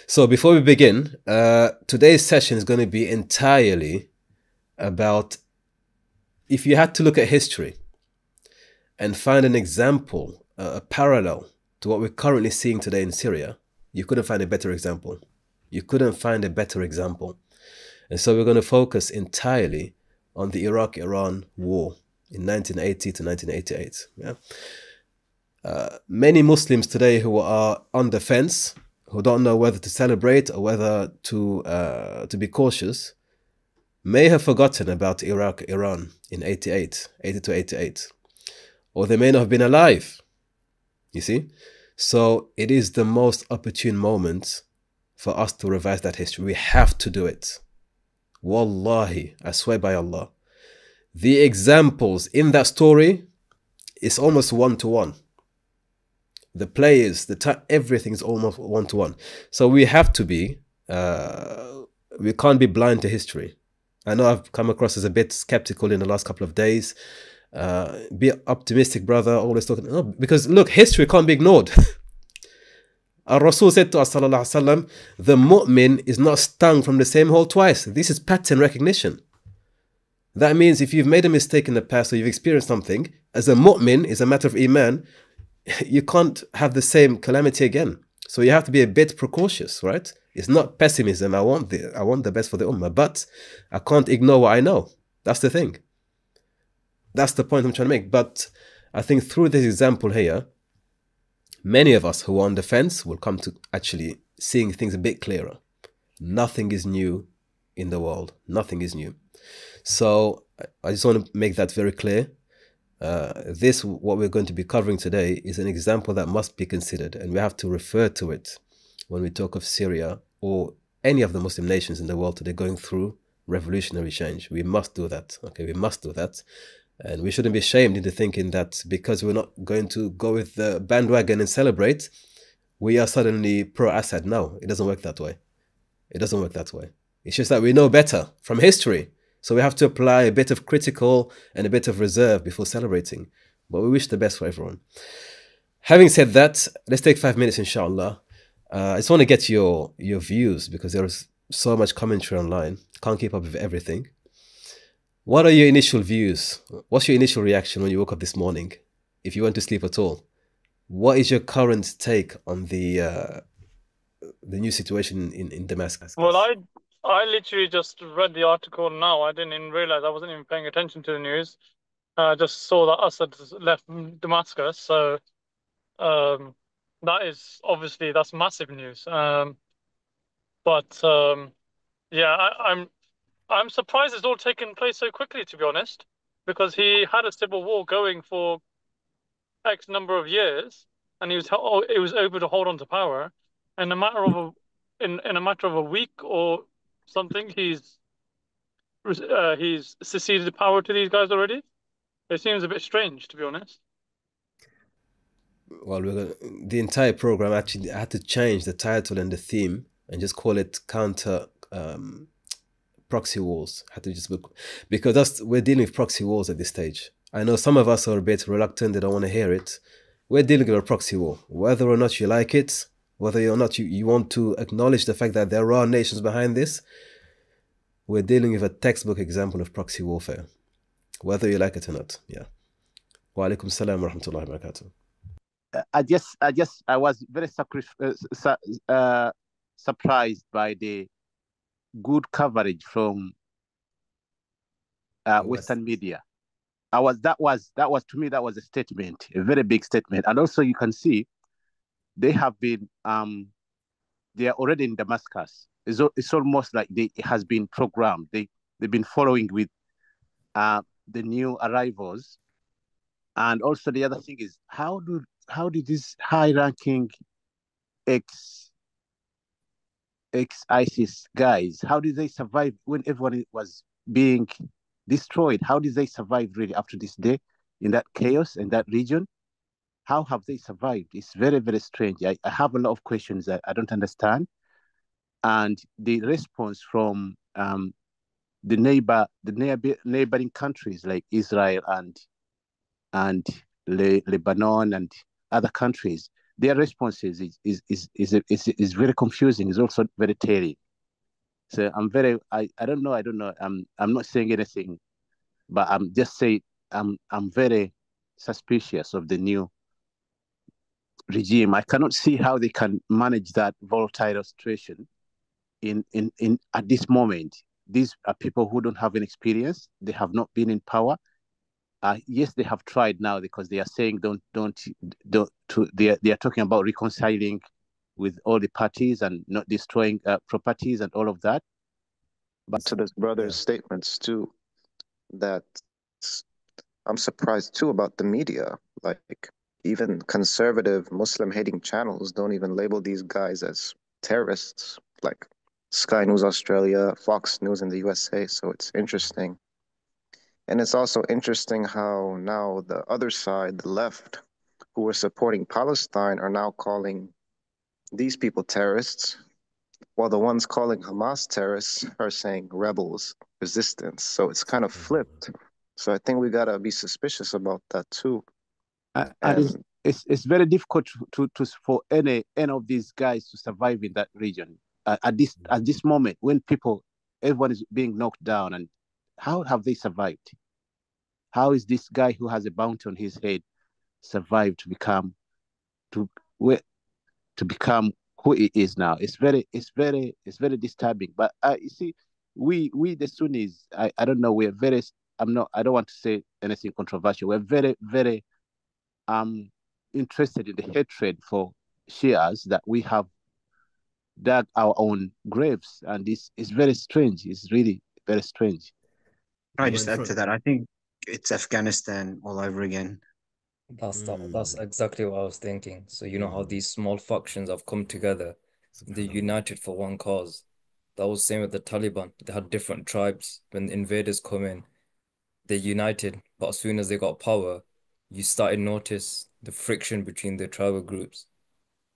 So before we begin, today's session is going to be entirely about if you had to look at history and find an example, a parallel to what we're currently seeing today in Syria, you couldn't find a better example. You couldn't find a better example. And so we're going to focus entirely on the Iraq-Iran war in 1980 to 1988. Yeah? Many Muslims today who are on the fence, who don't know whether to celebrate or whether to be cautious, may have forgotten about Iraq-Iran in 80 to 88. Or they may not have been alive, you see? So it is the most opportune moment for us to revise that history. We have to do it. Wallahi, I swear by Allah. The examples in that story is almost one-to-one. The players, everything is almost one-to-one. So we have to be, we can't be blind to history. I know I've come across as a bit skeptical in the last couple of days. Be optimistic, brother, always talking. No, because look, history can't be ignored. Al-Rasul said to us, sallallahu alaihi wasallam, the mu'min is not stung from the same hole twice. This is pattern recognition. That means if you've made a mistake in the past or you've experienced something, as a mu'min, is a matter of iman, you can't have the same calamity again. So you have to be a bit precautious, right? It's not pessimism. I want the best for the ummah, but I can't ignore what I know. That's the thing. That's the point I'm trying to make. But I think through this example here, many of us who are on the fence will come to actually seeing things a bit clearer. Nothing is new in the world. Nothing is new. So I just want to make that very clear. What we're going to be covering today is an example that must be considered, and we have to refer to it when we talk of Syria or any of the Muslim nations in the world today going through revolutionary change. We must do that. Okay, we must do that. And we shouldn't be shamed into thinking that because we're not going to go with the bandwagon and celebrate, we are suddenly pro-Assad. No, it doesn't work that way. It doesn't work that way. It's just that we know better from history. So we have to apply a bit of critical and a bit of reserve before celebrating. But we wish the best for everyone. Having said that, let's take 5 minutes, inshallah. I just want to get your views because there is so much commentary online. Can't keep up with everything. What are your initial views? What's your initial reaction when you woke up this morning? If you went to sleep at all? What is your current take on the new situation in Damascus? Well, I literally just read the article now. I didn't even realize, I wasn't even paying attention to the news. I just saw that Assad left Damascus. So that is obviously, that's massive news. Yeah, I'm surprised it's all taken place so quickly, to be honest, because he had a civil war going for X number of years, and he was able to hold on to power. In a matter of a week or something, he's seceded power to these guys already. It seems a bit strange, to be honest. Well, the entire program actually had to change the title and the theme and just call it counter proxy wars. Had to just because we're dealing with proxy wars at this stage. I know some of us are a bit reluctant; they don't want to hear it. We're dealing with a proxy war, whether or not you like it, whether or not you want to acknowledge the fact that there are nations behind this. We're dealing with a textbook example of proxy warfare, whether you like it or not. Yeah. Wa alaikum salam wa rahmatullahi wa barakatuh. I was very surprised by the good coverage from Western media. That was to me, that was a statement, a very big statement. And also you can see they have been they are already in Damascus. It's almost like it has been programmed. They've been following with the new arrivals. And also the other thing is, how did these high-ranking ex-ISIS guys, how did they survive when everyone was being destroyed? How did they survive really up to this day in that chaos in that region? How have they survived? It's very, very strange. I have a lot of questions that I don't understand. And the response from the neighboring countries like Israel and Lebanon and other countries, their responses is very confusing. It's also very telling. So I don't know. I'm not saying anything, but I'm just saying I'm very suspicious of the new regime. I cannot see how they can manage that volatile situation in at this moment. These are people who don't have any experience. They have not been in power. Yes, they have tried now because they are saying don't they are talking about reconciling with all the parties and not destroying properties and all of that. But to this brother's statements too, that I'm surprised too about the media. Like even conservative Muslim hating channels don't even label these guys as terrorists, like Sky News Australia, Fox News in the USA. So it's interesting. And it's also interesting how now the other side, the left, who were supporting Palestine are now calling these people terrorists, while the ones calling Hamas terrorists are saying rebels, resistance. So it's kind of flipped. So I think we gotta be suspicious about that too. And it's very difficult to for any of these guys to survive in that region at this moment when everyone is being knocked down. And how have they survived? How is this guy who has a bounty on his head survived to become who he is now? It's very disturbing. But you see, we the Sunnis, I don't know, we're very I don't want to say anything controversial. We're very, very interested in the hatred for Shias that we have dug our own graves, and this is very strange. It's really very strange. Can I just add to that? I think it's Afghanistan all over again. That's exactly what I was thinking. So you know how these small factions have come together, they're united for one cause. That was the same with the Taliban. They had different tribes. When the invaders come in, they united, but as soon as they got power, you started to notice the friction between the tribal groups.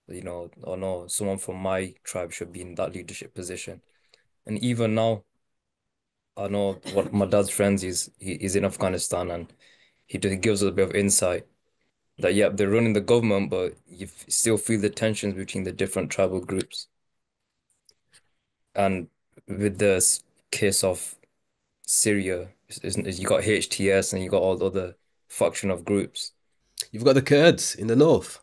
You know, oh no, someone from my tribe should be in that leadership position. And even now, I know what my dad's friends he's in Afghanistan, and he gives us a bit of insight that they're running the government, but you still feel the tensions between the different tribal groups. And with the case of Syria, you got HTS and you got all the other faction of groups. You've got the Kurds in the north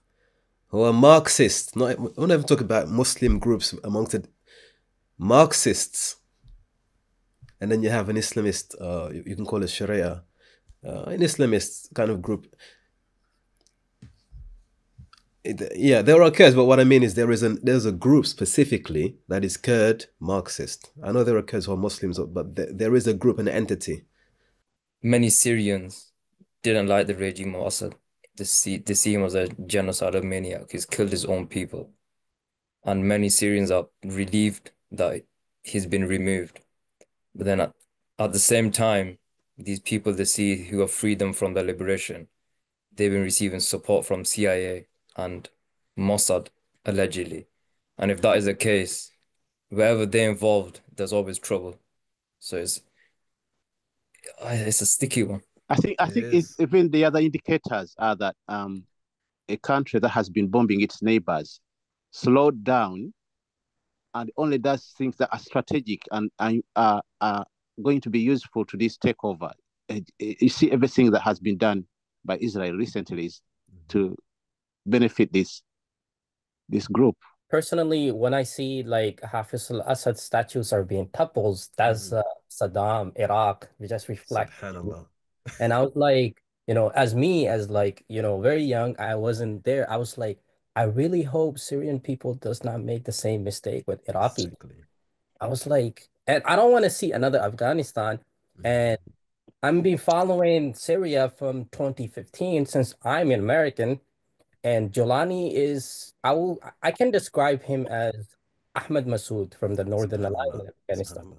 who are Marxists. I don't even talk about Muslim groups amongst the Marxists. And then you have an Islamist, you can call it Sharia, an Islamist kind of group. There are Kurds, but what I mean is there's a group specifically that is Kurd Marxist. I know there are Kurds who are Muslims, but there is a group, an entity. Many Syrians didn't like the regime of Assad. They see him as a genocidal maniac. He's killed his own people. And many Syrians are relieved that he's been removed. But then at the same time, these people they see who have freed them from their liberation, they've been receiving support from CIA and Mossad, allegedly. And if that is the case, wherever they're involved, there's always trouble. So it's a sticky one. I think it's even the other indicators are that a country that has been bombing its neighbors slowed down and only does things that are strategic and are going to be useful to this takeover. You see, everything that has been done by Israel recently is to benefit this group. Personally, when I see like Hafiz al-Assad statues are being toppled, that's Saddam, Iraq, we just reflect. And I was like, as like, very young, I wasn't there. I was like, I really hope Syrian people does not make the same mistake with Iraqi. Exactly. I was like, and I don't want to see another Afghanistan. And I've been following Syria from 2015 since I'm an American. And Jolani is, I can describe him as Ahmed Massoud from the Northern Alliance in Afghanistan.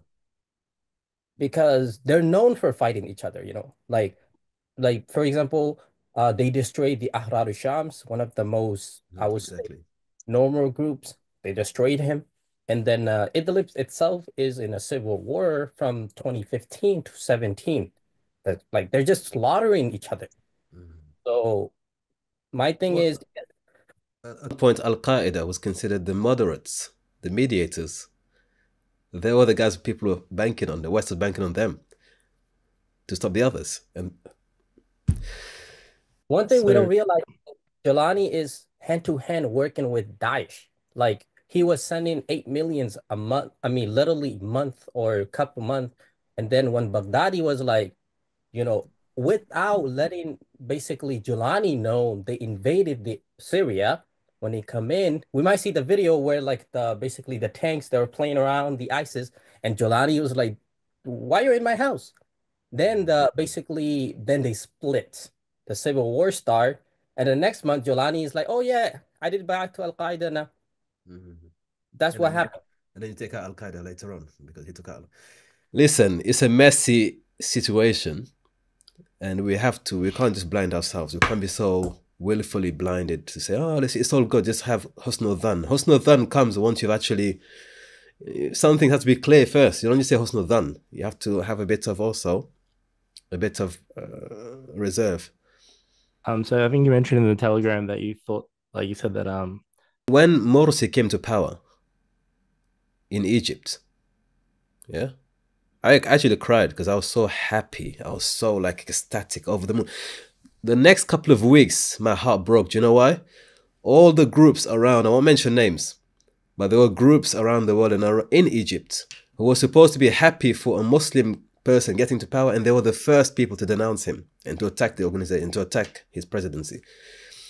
Because they're known for fighting each other, Like for example, they destroyed the Ahrar al-Shams, one of the most, I would say, normal groups. They destroyed him. And then Idlib itself is in a civil war from 2015 to 17. Like they're just slaughtering each other. So my thing is, At one point, al-Qaeda was considered the moderates, the mediators. They were the guys people were banking on, the West was banking on them to stop the others. And one thing we don't realize, Jelani is hand-to-hand working with Daesh. Like, he was sending 8 million a month, I mean, literally month or a couple months. And then when Baghdadi was like, without letting basically Jelani know they invaded Syria, when they come in, we might see the video where like basically the tanks, they were playing around the ISIS, and Jelani was like, why are you in my house? Then then they split. The civil war start, and the next month Jelani is like, oh yeah, I did back to Al-Qaeda now. That's what happened. And then you take out Al-Qaeda later on because he took out. Listen, it's a messy situation, and we can't just blind ourselves. We can't be so willfully blinded to say, oh, it's all good, just have husnul dhan. Husnul dhan comes once you've actually, something has to be clear first. You don't just say husnul dhan. You have to have a bit of reserve. So I think you mentioned in the Telegram that you thought, like you said that when Morsi came to power in Egypt, yeah, I actually cried because I was so happy. I was so like ecstatic, over the moon. The next couple of weeks, my heart broke. Do you know why? All the groups around, I won't mention names, but there were groups around the world and in Egypt who were supposed to be happy for a Muslim person getting to power, and they were the first people to denounce him and to attack the organization, to attack his presidency.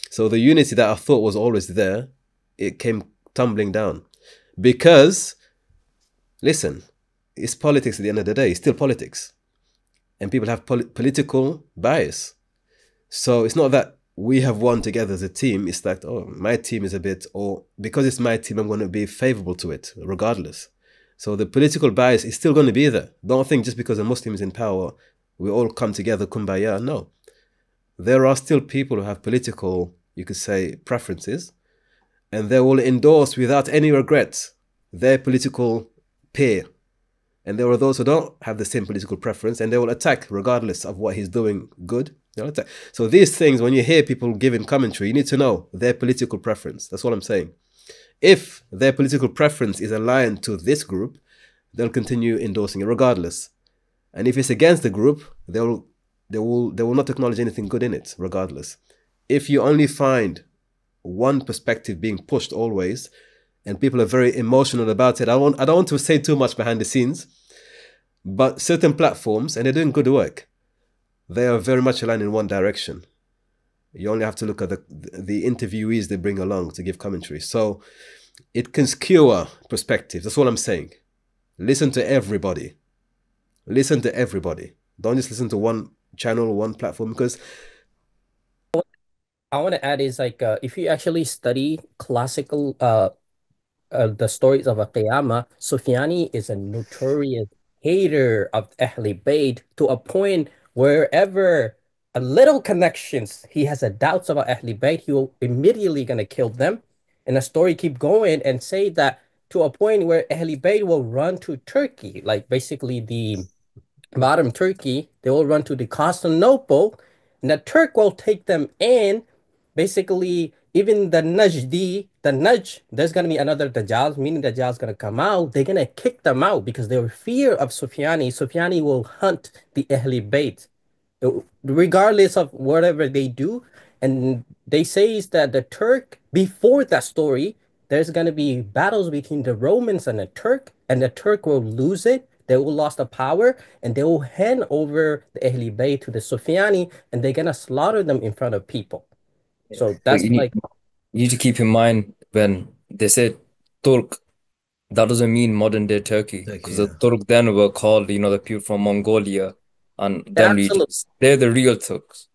So the unity that I thought was always there, it came tumbling down. Because, listen, it's politics at the end of the day. It's still politics. And people have political bias. So it's not that we have won together as a team. It's like, oh, my team is a bit, or because it's my team, I'm going to be favorable to it, regardless. So the political bias is still going to be there. Don't think just because a Muslim is in power, we all come together, kumbaya. No. There are still people who have political, you could say, preferences, and they will endorse without any regret their political peer. And there are those who don't have the same political preference, and they will attack regardless of what he's doing good. They'll attack. So these things, when you hear people giving commentary, you need to know their political preference. That's what I'm saying. If their political preference is aligned to this group, they'll continue endorsing it regardless. And if it's against the group, they will not acknowledge anything good in it, regardless. If you only find one perspective being pushed always, and people are very emotional about it, I don't want to say too much behind the scenes, but certain platforms, and they're doing good work, they are very much aligned in one direction. You only have to look at the interviewees they bring along to give commentary. So it can skewer perspectives. That's what I'm saying. Listen to everybody. Listen to everybody. Don't just listen to one channel or one platform, because I want to add is like if you actually study classical the stories of Qiyamah, Sufyani is a notorious hater of Ahlul Bayt, to a point wherever a little connections he has a doubts about Ahlul Bayt, he will immediately gonna kill them. And the story keep going and say that to a point where Ahlul Bayt will run to Turkey, like basically the modern Turkey, they will run to the Constantinople, and the Turk will take them in. Basically, even the Najd, there's going to be another Dajjal, meaning Dajjal's going to come out. They're going to kick them out because they were fear of Sufyani. Sufyani will hunt the Ahlul Bayt, regardless of whatever they do. And they say is that the Turk, before that story, there's going to be battles between the Romans and the Turk will lose it. They will lose the power, and they will hand over the Ahlul Bayt to the Sufyani, and they're going to slaughter them in front of people. So that's you like... You need to keep in mind when they say Turk, that doesn't mean modern day Turkey. Because the Turk then were called, the people from Mongolia and them regions. They're the real Turks.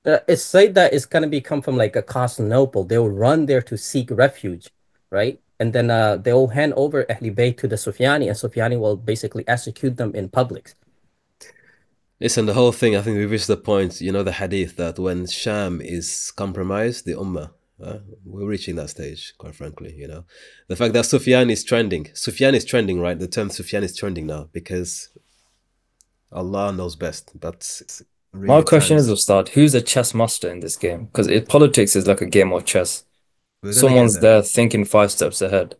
It's said that it's going to come from like a Constantinople. They will run there to seek refuge, right? And then they will hand over Ahlul Bayt to the Sufyani, and Sufyani will basically execute them in public. Listen, the whole thing, I think we reached the point, the hadith that when Sham is compromised, the Ummah, we're reaching that stage, quite frankly, The fact that Sufyan is trending, right? The term Sufyan is trending now because Allah knows best. But really my question is, Ustad, who's a chess master in this game? Because politics is like a game of chess. Someone's there thinking 5 steps ahead.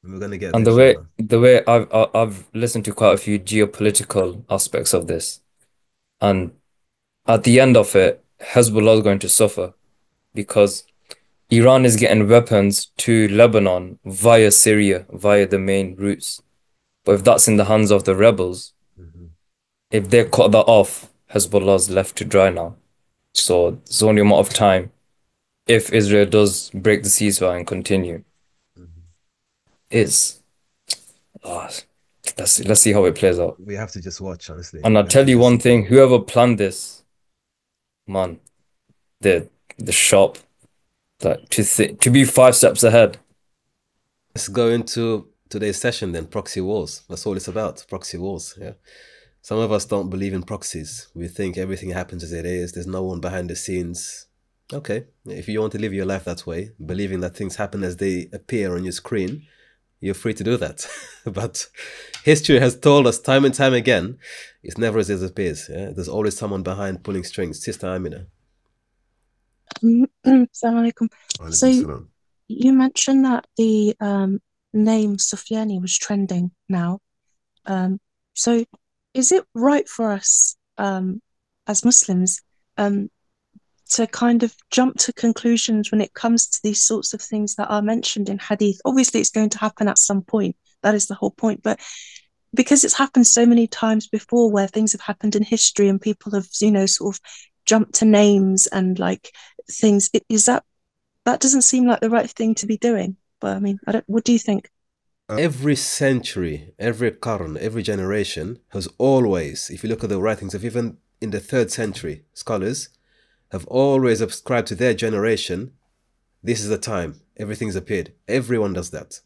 We're gonna get And there, the way I've listened to quite a few geopolitical aspects of this, and at the end of it, Hezbollah is going to suffer because Iran is getting weapons to Lebanon via Syria, via the main routes. But if that's in the hands of the rebels, if they cut that off, Hezbollah's left to dry now. So it's only a matter of time if Israel does break the ceasefire and continue. Let's see how it plays out. We have to just watch, honestly. And I'll tell you one thing, whoever planned this, man, the shop, like to be 5 steps ahead. Let's go into today's session then, proxy wars. That's all it's about, proxy wars, yeah. Some of us don't believe in proxies. We think everything happens as it is. There's no one behind the scenes. Okay, if you want to live your life that way, believing that things happen as they appear on your screen, you're free to do that. But history has told us time and time again, it's never as it appears. Yeah? There's always someone behind pulling strings. Sister Amina. Assalamu alaikum. So you mentioned that the name Sufyani was trending now. So is it right for us as Muslims to kind of jump to conclusions when it comes to these sorts of things that are mentioned in hadith? Obviously it's going to happen at some point, that is the whole point, but because it's happened so many times before where things have happened in history and people have, you know, sort of jumped to names and like things, that doesn't seem like the right thing to be doing. But I mean, what do you think? Every century, every qarn, every generation has always, if you look at the writings of even in the 3rd century, scholars have always ascribed to their generation, this is the time, everything's appeared. Everyone does that.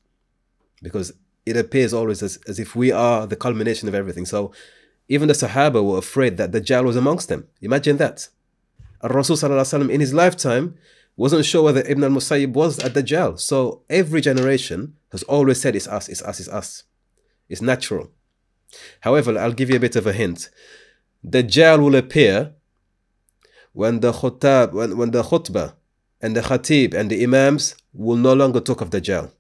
Because it appears always as if we are the culmination of everything. So even the Sahaba were afraid that Dajjal was amongst them. Imagine that. Al-Rasul in his lifetime wasn't sure whether Ibn al-Musayyib was at Dajjal. So every generation has always said it's us, it's us, it's us. It's natural. However, I'll give you a bit of a hint. Dajjal will appear when the khutbah and the khatib and the imams will no longer talk of Dajjal.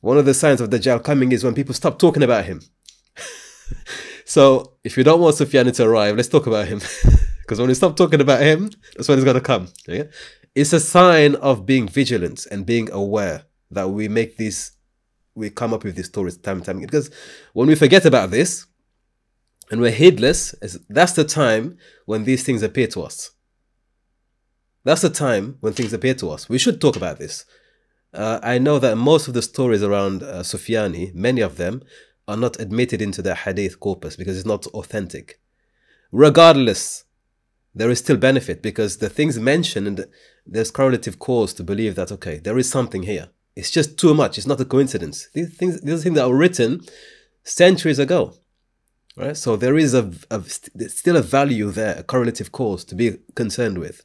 One of the signs of Dajjal coming is when people stop talking about him. So if you don't want Sufyan to arrive, let's talk about him. Because when we stop talking about him, that's when he's going to come. Okay? It's a sign of being vigilant and being aware that we come up with these stories time and time again. Because when we forget about this and we're heedless, that's the time when these things appear to us. That's the time when things appear to us. We should talk about this. I know that most of the stories around Sufyani, many of them, are not admitted into the hadith corpus because it's not authentic. Regardless, there is still benefit because the things mentioned, there's correlative cause to believe that, okay, there is something here. It's just too much. It's not a coincidence. These things that were written centuries ago. Right? So there is still a value there, a correlative cause to be concerned with.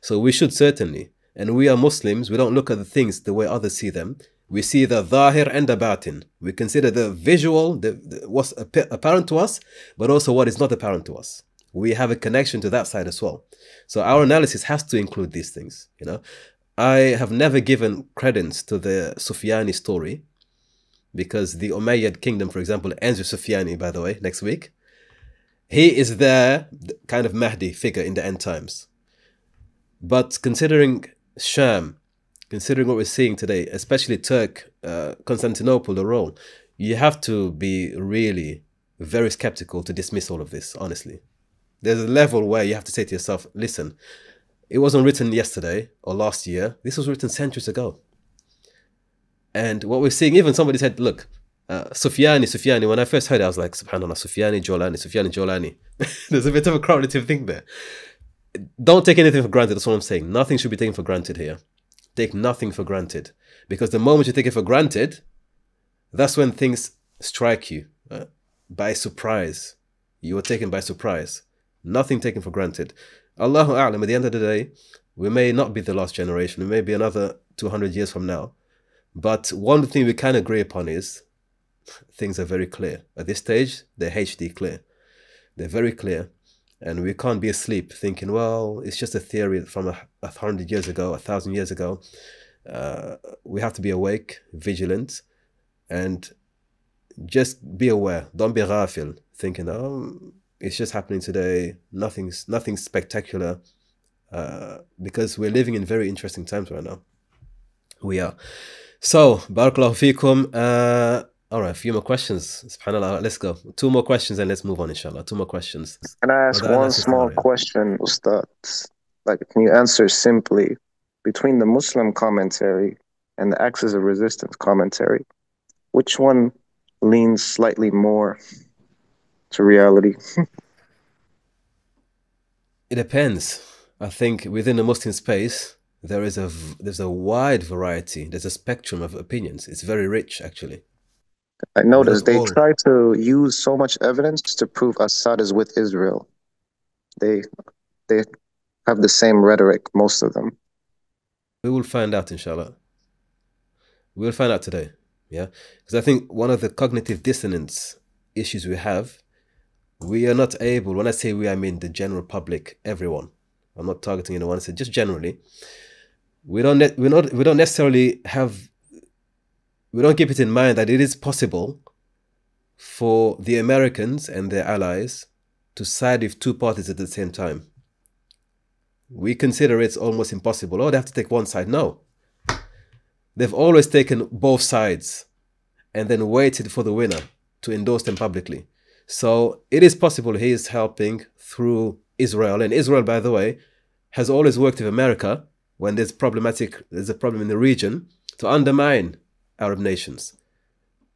So we should certainly, and we are Muslims, we don't look at the things the way others see them. We see the ظاهر and the batin. We consider the visual, what's apparent to us, but also what is not apparent to us. We have a connection to that side as well. So our analysis has to include these things. You know, I have never given credence to the Sufyani story because the Umayyad kingdom, for example, ends with Sufyani, by the way, next week. He is their kind of Mahdi figure in the end times. But considering Sham, considering what we're seeing today, especially Constantinople, the role, you have to be really very skeptical to dismiss all of this, honestly. There's a level where you have to say to yourself, listen, it wasn't written yesterday or last year. This was written centuries ago. And what we're seeing, even somebody said, look, Sufyani, when I first heard it, I was like, subhanAllah, Sufyani Jolani. There's a bit of a correlative thing there. Don't take anything for granted, that's what I'm saying. Nothing should be taken for granted here. Take nothing for granted. Because the moment you take it for granted, that's when things strike you by surprise. You are taken by surprise. Nothing taken for granted. Allahu A'lam, at the end of the day, we may not be the last generation. We may be another 200 years from now. But one thing we can agree upon is things are very clear. At this stage, they're HD clear. They're very clear. And we can't be asleep thinking, well, it's just a theory from 100 years ago, 1,000 years ago. We have to be awake, vigilant, and just be aware. Don't be ghafil, thinking, oh, it's just happening today. Nothing spectacular. Because we're living in very interesting times right now. We are. So, barakallahu feekum. All right, a few more questions. Subhanallah, let's go. 2 more questions and let's move on, inshallah. 2 more questions. Can I ask one small question, Ustad? Like, can you answer simply between the Muslim commentary and the Axis of Resistance commentary, which one leans slightly more to reality? It depends. I think within the Muslim space, there's a wide variety. There's a spectrum of opinions. It's very rich, actually. I noticed they try to use so much evidence to prove Assad is with Israel. They have the same rhetoric, most of them. We will find out, inshallah. We'll find out today, yeah? Because I think one of the cognitive dissonance issues we have, we are not able, when I say we, I mean the general public, everyone. I'm not targeting anyone, I said just generally. We don't necessarily have, we don't keep it in mind that it is possible for the Americans and their allies to side with 2 parties at the same time. We consider it's almost impossible. Oh, they have to take one side. No. They've always taken both sides and then waited for the winner to endorse them publicly. So it is possible he is helping through Israel. And Israel, by the way, has always worked with America when there's a problem in the region to undermine Arab nations.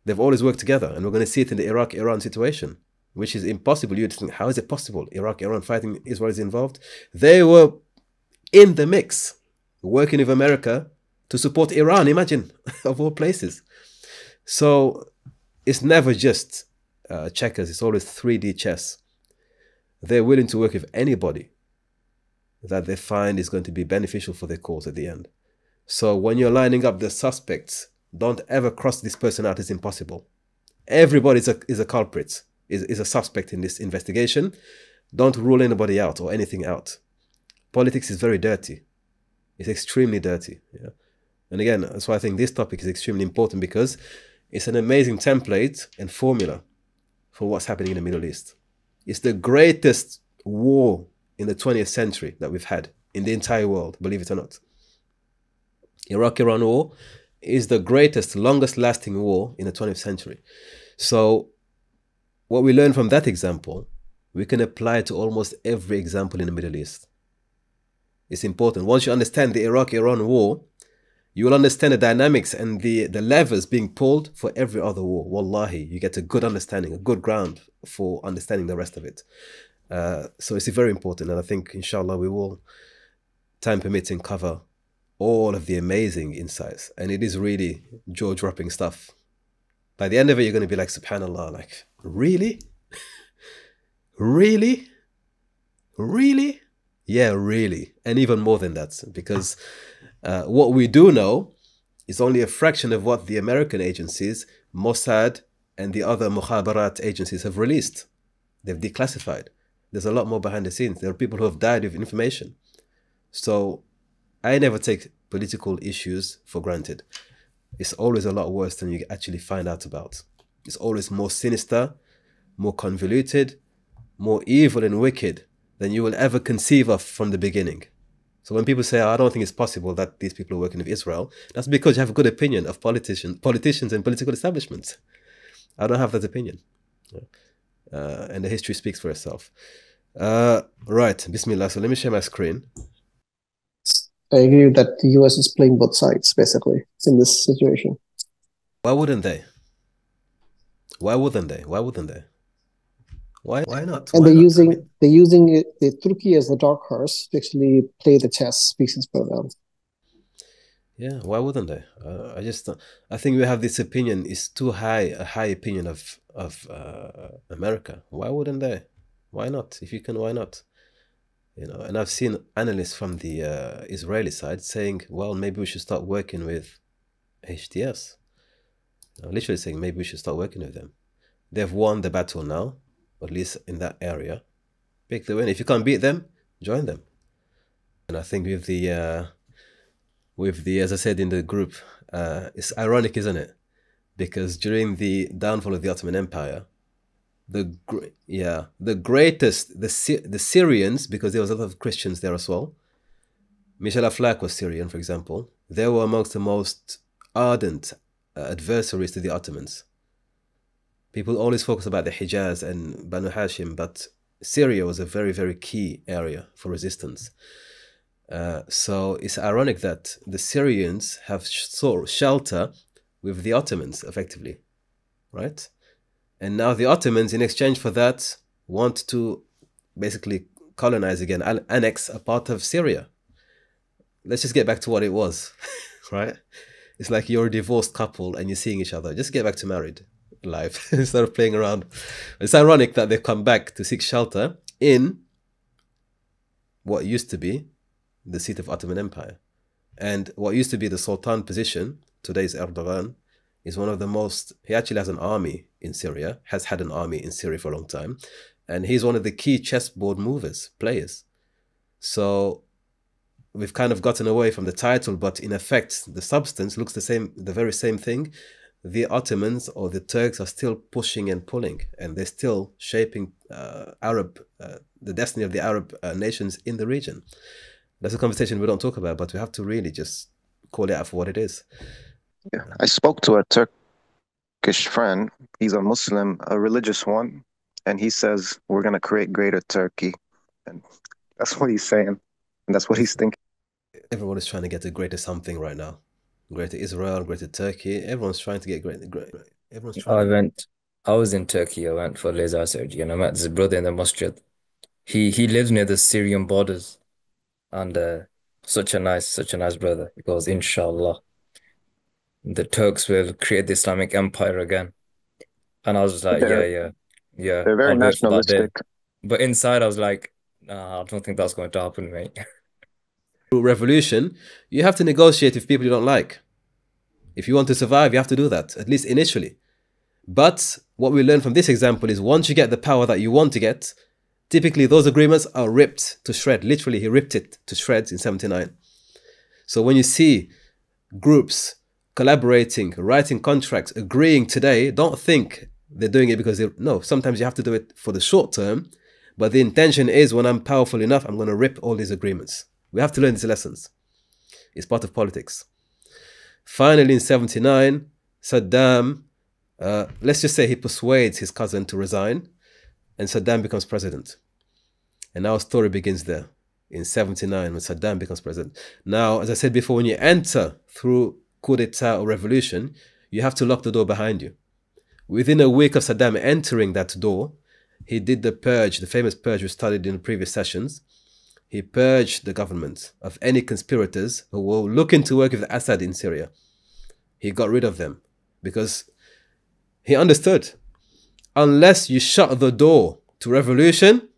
They've always worked together, and we're going to see it in the Iraq-Iran situation, which is impossible. You'd think, how is it possible? Iraq-Iran fighting, Israel is involved. They were in the mix, working with America to support Iran, imagine, of all places. So it's never just checkers, it's always 3D chess. They're willing to work with anybody that they find is going to be beneficial for their cause at the end. So when you're lining up the suspects, don't ever cross this person out as impossible. Everybody is a culprit, is a suspect in this investigation. Don't rule anybody out or anything out. Politics is very dirty. It's extremely dirty. Yeah? And again, that's why I think this topic is extremely important, because it's an amazing template and formula for what's happening in the Middle East. It's the greatest war in the 20th century that we've had in the entire world, believe it or not. Iraq-Iran war is the greatest, longest lasting war in the 20th century. So what we learn from that example, we can apply to almost every example in the Middle East. It's important. Once you understand the Iraq-Iran war, you will understand the dynamics and the levers being pulled for every other war. Wallahi, you get a good understanding, a good ground for understanding the rest of it. So it's very important. And I think, inshallah, we will, time permitting, cover all of the amazing insights. And it is really jaw-dropping stuff. By the end of it, you're going to be like, subhanallah, like, really? Really? Really? Yeah, really. And even more than that, because what we do know is only a fraction of what the American agencies, Mossad, and the other Mukhabarat agencies have released. They've declassified. There's a lot more behind the scenes. There are people who have died with information. So I never take political issues for granted. It's always a lot worse than you actually find out about. It's always more sinister, more convoluted, more evil and wicked than you will ever conceive of from the beginning. So when people say, oh, I don't think it's possible that these people are working with Israel, that's because you have a good opinion of politicians and political establishments. I don't have that opinion. And the history speaks for itself. Right, Bismillah. So let me share my screen. I agree that the US is playing both sides, basically, in this situation. Why wouldn't they? Why wouldn't they? Why wouldn't they? Why not? And they're using the Turkey as the dark horse to actually play the chess pieces for them. Yeah, why wouldn't they? I think we have this opinion. It's too high, a high opinion of America. Why wouldn't they? Why not? If you can, why not? You know, and I've seen analysts from the Israeli side saying, well, maybe we should start working with HTS. Literally saying maybe we should start working with them. They've won the battle now, at least in that area. Pick the win. If you can't beat them, join them. And I think with with the, as I said in the group, it's ironic, isn't it? Because during the downfall of the Ottoman Empire, the Syrians, because there was a lot of Christians there as well. Michel Aflaq was Syrian, for example. They were amongst the most ardent adversaries to the Ottomans. People always focus about the Hijaz and Banu Hashim, but Syria was a very, very key area for resistance. So it's ironic that the Syrians have sought shelter with the Ottomans, effectively, right? And now the Ottomans, in exchange for that, want to basically colonize again, annex a part of Syria. Let's just get back to what it was, right? It's like you're a divorced couple and you're seeing each other. Just get back to married life instead of playing around. It's ironic that they've come back to seek shelter in what used to be the seat of Ottoman Empire. And what used to be the Sultan position, today's Erdogan, is one of the most, he actually has an army in Syria, has had an army in Syria for a long time. And he's one of the key chessboard movers, players. So we've kind of gotten away from the title, but in effect, the substance looks the same, the very same thing. The Ottomans or the Turks are still pushing and pulling, and they're still shaping the destiny of the Arab nations in the region. That's a conversation we don't talk about, but we have to really just call it out for what it is. Yeah, I spoke to a Turkish friend. He's a Muslim, a religious one, and he says we're going to create greater Turkey, and that's what he's saying, and that's what he's thinking. Everyone is trying to get to greater something right now. Greater Israel, greater Turkey. Everyone's trying to get great. Everyone's trying. I was in Turkey. I went for laser surgery, and I met this brother in the masjid. He lives near the Syrian borders, and such a nice brother. He goes, Inshallah, the Turks will create the Islamic Empire again. And I was just like, yeah. They're very nationalistic. But inside, I was like, nah, I don't think that's going to happen, mate. Through revolution, you have to negotiate with people you don't like. If you want to survive, you have to do that, at least initially. But what we learn from this example is once you get the power that you want to get, typically those agreements are ripped to shreds. Literally, he ripped it to shreds in 79. So when you see groups collaborating, writing contracts, agreeing today, don't think they're doing it because no, sometimes you have to do it for the short term, but the intention is when I'm powerful enough, I'm going to rip all these agreements. We have to learn these lessons. It's part of politics. Finally, in 79, Saddam, let's just say he persuades his cousin to resign, and Saddam becomes president. And our story begins there, in 79, when Saddam becomes president. Now, as I said before, when you enter through coup d'etat or revolution, you have to lock the door behind you. Within a week of Saddam entering that door, he did the purge, the famous purge we studied in the previous sessions. He purged the government of any conspirators who were looking to work with Assad in Syria. He got rid of them because he understood, unless you shut the door to revolution,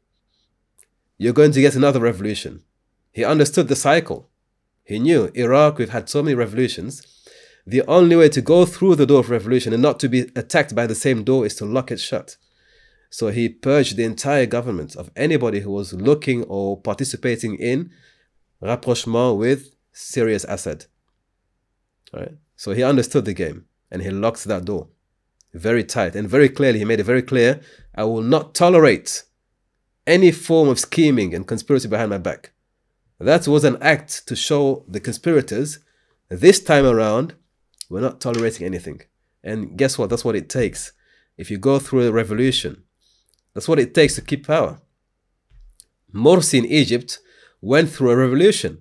you're going to get another revolution. He understood the cycle. He knew Iraq, we've had so many revolutions. The only way to go through the door of revolution and not to be attacked by the same door is to lock it shut. So he purged the entire government of anybody who was looking or participating in rapprochement with Syria's Assad. Right? So he understood the game and he locked that door very tight and very clearly. He made it very clear, I will not tolerate any form of scheming and conspiracy behind my back. That was an act to show the conspirators, this time around, we're not tolerating anything. And guess what? That's what it takes. If you go through a revolution, that's what it takes to keep power. Morsi in Egypt went through a revolution.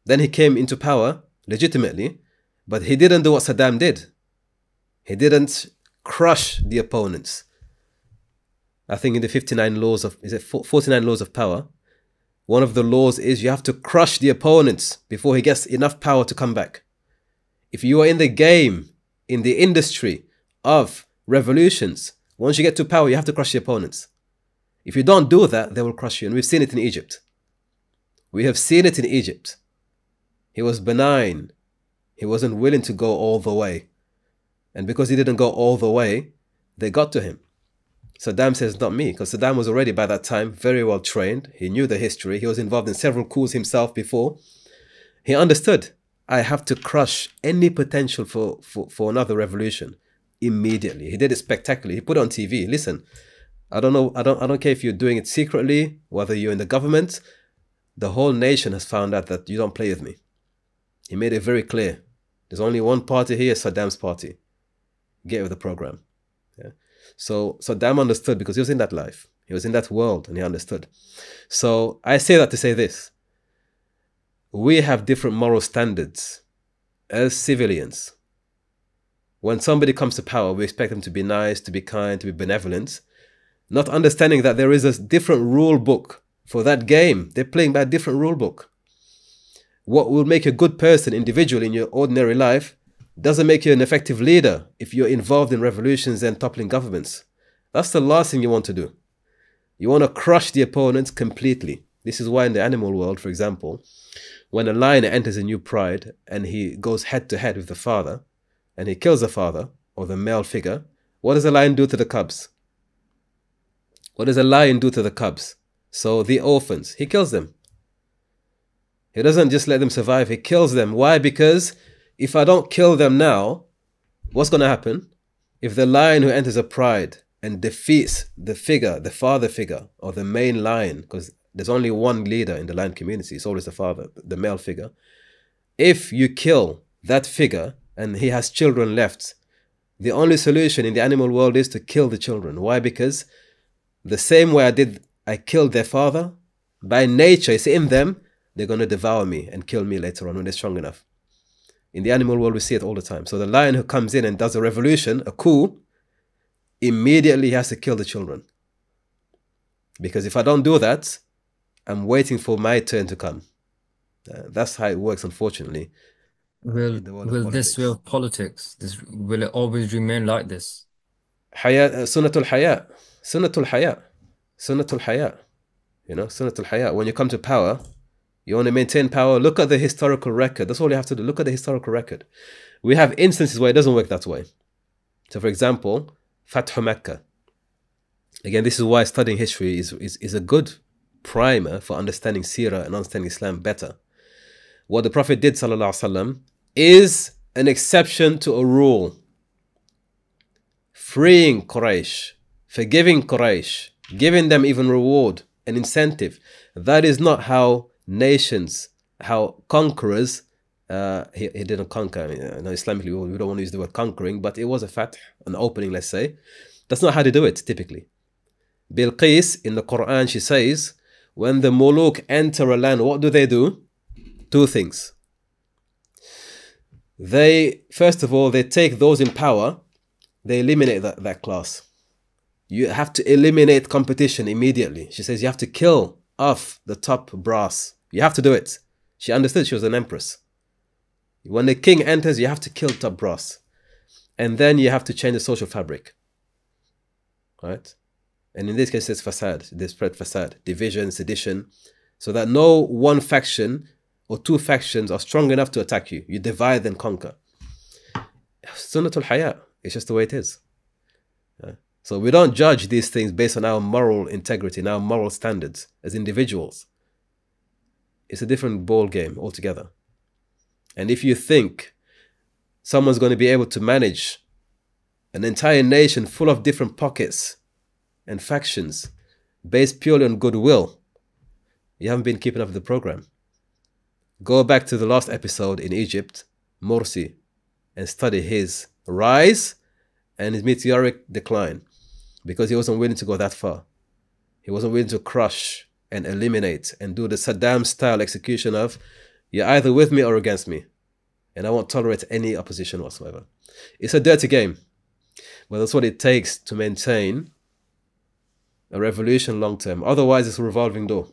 Then he came into power legitimately, but he didn't do what Saddam did. He didn't crush the opponents. I think in the 49 laws of, 49 laws of power, one of the laws is you have to crush the opponents before he gets enough power to come back. If you are in the game, in the industry of revolutions, once you get to power, you have to crush the opponents. If you don't do that, they will crush you. And we've seen it in Egypt. We have seen it in Egypt. He was benign. He wasn't willing to go all the way. And because he didn't go all the way, they got to him. Saddam says, not me, because Saddam was already by that time very well trained. He knew the history. He was involved in several coups himself before. He understood, I have to crush any potential for another revolution immediately. He did it spectacularly. He put it on TV. Listen, I don't care if you're doing it secretly, whether you're in the government. The whole nation has found out that you don't play with me. He made it very clear. There's only one party here, Saddam's party. Get with the program. Yeah. So Saddam understood because he was in that life. He was in that world and he understood. So I say that to say this. We have different moral standards as civilians. When somebody comes to power, we expect them to be nice, to be kind, to be benevolent, not understanding that there is a different rule book for that game. They're playing by a different rule book. What will make you a good person individually in your ordinary life doesn't make you an effective leader if you're involved in revolutions and toppling governments. That's the last thing you want to do. You want to crush the opponents completely. This is why in the animal world, for example, when a lion enters a new pride and he goes head to head with the father and he kills the father or the male figure, what does a lion do to the cubs? What does a lion do to the cubs? So the orphans, he kills them. He doesn't just let them survive, he kills them. Why? Because if I don't kill them now, what's going to happen? If the lion who enters a pride and defeats the figure, the father figure, or the main lion, because there's only one leader in the lion community, it's always the father, the male figure. If you kill that figure and he has children left, the only solution in the animal world is to kill the children. Why? Because the same way I killed their father, by nature, it's in them, they're going to devour me and kill me later on when they're strong enough. In the animal world, we see it all the time. So the lion who comes in and does a revolution, a coup, immediately he has to kill the children. Because if I don't do that, I'm waiting for my turn to come. That's how it works, unfortunately. Will this way of politics, will it always remain like this? Sunnatul Haya. Sunnatul Haya. Sunnatul Haya. You know, Sunnatul Haya. When you come to power, you want to maintain power, look at the historical record. That's all you have to do. Look at the historical record. We have instances where it doesn't work that way. So for example, Fathu Mecca. Again, this is why studying history is a good primer for understanding Seerah and understanding Islam better. What the Prophet did, sallallahu alaihi wasallam, is an exception to a rule. Freeing Quraysh, forgiving Quraysh, giving them even reward and incentive. That is not how nations, how conquerors, he didn't conquer. Islamically, we don't want to use the word conquering, but it was a fath, an opening, let's say. That's not how they do it, typically. Bilqis, in the Quran, she says, when the muluk enter a land, what do? Two things. First of all, they take those in power, they eliminate that class. You have to eliminate competition immediately. She says you have to kill off the top brass. You have to do it. She understood she was an empress. When the king enters, you have to kill top brass. And then you have to change the social fabric. Right? And in this case, it's fasad. They spread fasad, division, sedition, so that no one faction or two factions are strong enough to attack you. You divide and conquer. Sunnatul Haya. It's just the way it is. So we don't judge these things based on our moral integrity and our moral standards as individuals. It's a different ball game altogether. And if you think someone's going to be able to manage an entire nation full of different pockets and factions based purely on goodwill, you haven't been keeping up with the program. Go back to the last episode in Egypt, Morsi, and study his rise and his meteoric decline, because he wasn't willing to go that far. He wasn't willing to crush and eliminate and do the Saddam-style execution of, you're either with me or against me, and I won't tolerate any opposition whatsoever. It's a dirty game. Well, that's what it takes to maintain a revolution long-term. Otherwise, it's a revolving door.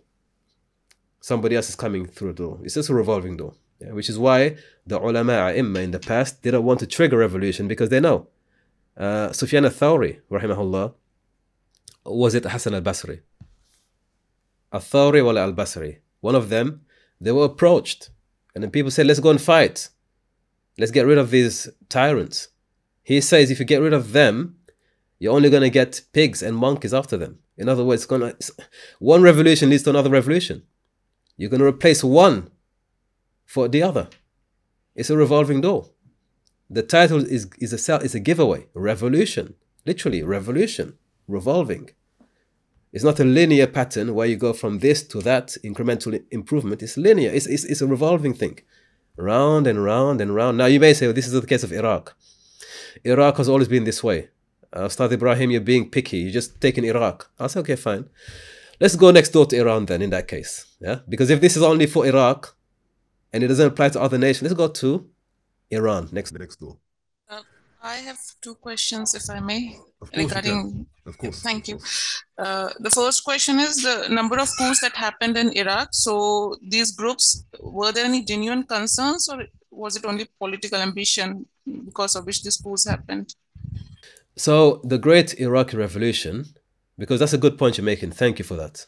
Somebody else is coming through a door. It's just a revolving door. Yeah, which is why the ulama a'imma in the past didn't want to trigger revolution, because they know. Sufyan al-Thawri, rahimahullah, was it Hassan al-Basri? Al-Thawri wala al-Basri. One of them, they were approached. And then people said, let's go and fight. Let's get rid of these tyrants. He says, if you get rid of them, you're only going to get pigs and monkeys after them. In other words, one revolution leads to another revolution. You're going to replace one for the other. It's a revolving door. The title is a giveaway. Revolution. Literally, revolution. Revolving. It's not a linear pattern where you go from this to that, incremental improvement. It's linear. It's a revolving thing. Round and round and round. Now you may say, well, this is the case of Iraq. Iraq has always been this way. Ustad Ibrahim, you're being picky. You're just taking Iraq. I'll say, okay, fine. Let's go next door to Iran then in that case. Yeah, because if this is only for Iraq and it doesn't apply to other nations, let's go to Iran next door. I have two questions, if I may, Of course regarding. Of course. Thank you. The first question is the number of coups that happened in Iraq. So these groups, were there any genuine concerns, or was it only political ambition because of which these coups happened? So the great Iraqi revolution, because that's a good point you're making. Thank you for that.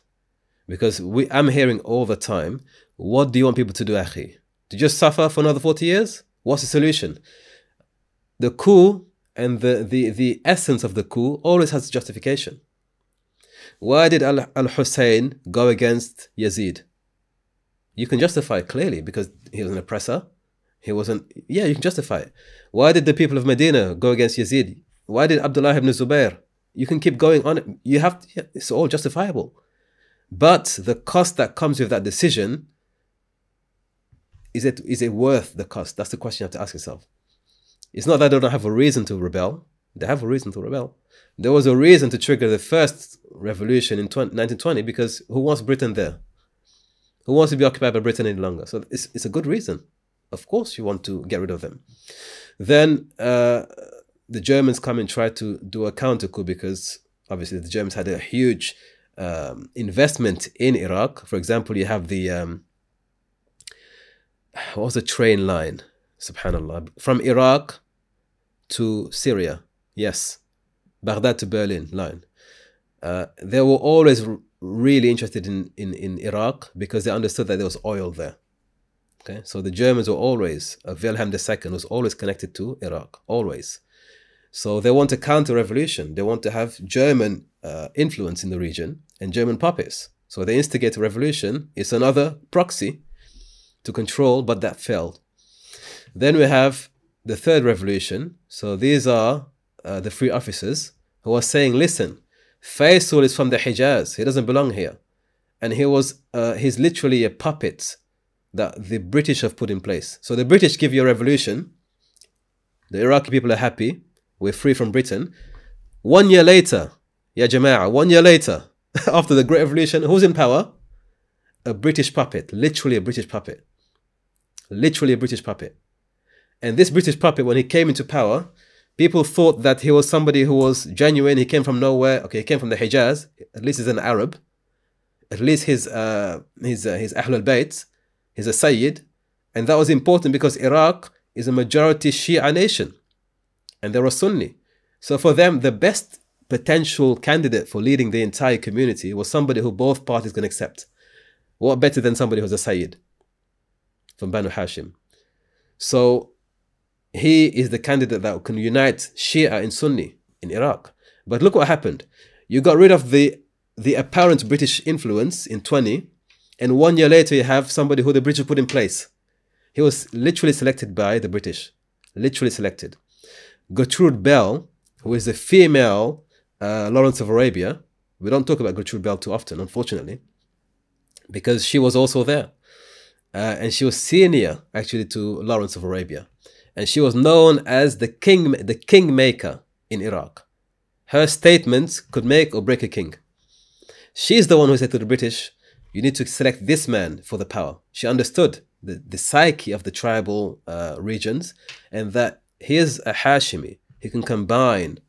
Because I'm hearing all the time, what do you want people to do, Akhi? To just suffer for another 40 years? What's the solution? The coup and the essence of the coup always has justification. Why did al-Hussein go against Yazid? You can justify it clearly because he was an oppressor. He wasn't, yeah, you can justify it. Why did the people of Medina go against Yazid? Why did Abdullah ibn Zubair? You can keep going on. You have, it's all justifiable. But the cost that comes with that decision, is it worth the cost? That's the question you have to ask yourself. It's not that they don't have a reason to rebel. They have a reason to rebel. There was a reason to trigger the first revolution in 1920 because who wants Britain there? Who wants to be occupied by Britain any longer? So it's a good reason. Of course you want to get rid of them. Then the Germans come and try to do a counter coup because obviously the Germans had a huge investment in Iraq. For example, you have the, what was the train line? Subhanallah. From Iraq to Syria. Yes. Baghdad to Berlin line. They were always really interested in Iraq because they understood that there was oil there. Okay, so the Germans were always, Wilhelm II was always connected to Iraq, always. So they want a counter-revolution. They want to have German influence in the region and German puppets. So they instigate a revolution. It's another proxy to control, but that failed. Then we have the third revolution. So these are the free officers who are saying, listen, Faisal is from the Hijaz. He doesn't belong here. And he's literally a puppet that the British have put in place. So the British give you a revolution. The Iraqi people are happy. We're free from Britain. 1 year later, ya Jama'ah, 1 year later, after the Great Revolution, who's in power? A British puppet. Literally a British puppet. Literally a British puppet. And this British puppet, when he came into power, people thought that he was somebody who was genuine. He came from nowhere. Okay, he came from the Hijaz. At least he's an Arab. At least he's Ahlul Bayt. He's a Sayyid. And that was important because Iraq is a majority Shia nation. And they were Sunni. So for them, the best potential candidate for leading the entire community was somebody who both parties can accept. What better than somebody who's a Sayyid from Banu Hashim? So he is the candidate that can unite Shia and Sunni in Iraq. But look what happened. You got rid of the apparent British influence in 20, and 1 year later you have somebody who the British put in place. He was literally selected by the British. Literally selected. Gertrude Bell, who is the female Lawrence of Arabia. We don't talk about Gertrude Bell too often, unfortunately, because she was also there. And she was senior, actually, to Lawrence of Arabia. And she was known as the kingmaker in Iraq. Her statements could make or break a king. She's the one who said to the British, you need to select this man for the power. She understood the psyche of the tribal regions, and that he is a Hashimi. He can combine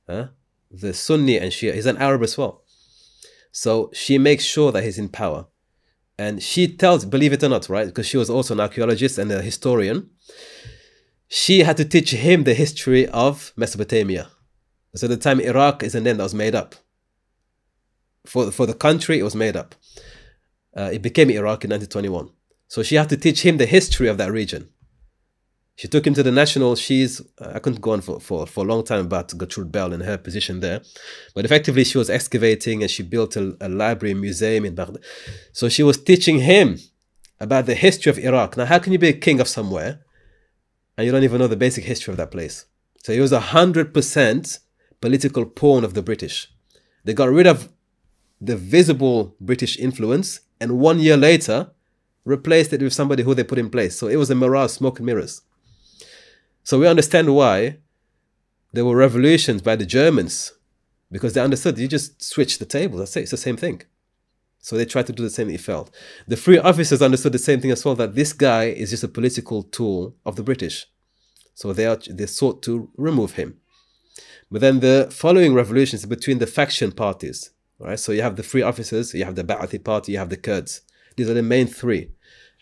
the Sunni and Shia. He's an Arab as well. So she makes sure that he's in power. And she tells, believe it or not, right, because she was also an archaeologist and a historian, she had to teach him the history of Mesopotamia. So at the time, Iraq is a name that was made up. For the country, it was made up. It became Iraq in 1921. So she had to teach him the history of that region. She took him to the national. I couldn't go on for a long time about Gertrude Bell and her position there. But effectively, she was excavating and she built a library and museum in Baghdad. So she was teaching him about the history of Iraq. Now, how can you be a king of somewhere and you don't even know the basic history of that place. So he was 100% political pawn of the British. They got rid of the visible British influence, and 1 year later replaced it with somebody who they put in place. So it was a mirage, smoke and mirrors. So we understand why there were revolutions by the Germans, because they understood you just switch the tables. That's it. It's the same thing. So they tried to do the same thing he felt. The free officers understood the same thing as well, that this guy is just a political tool of the British. So they sought to remove him. But then the following revolutions between the faction parties, right? So you have the free officers, you have the Ba'athi party, you have the Kurds. These are the main three.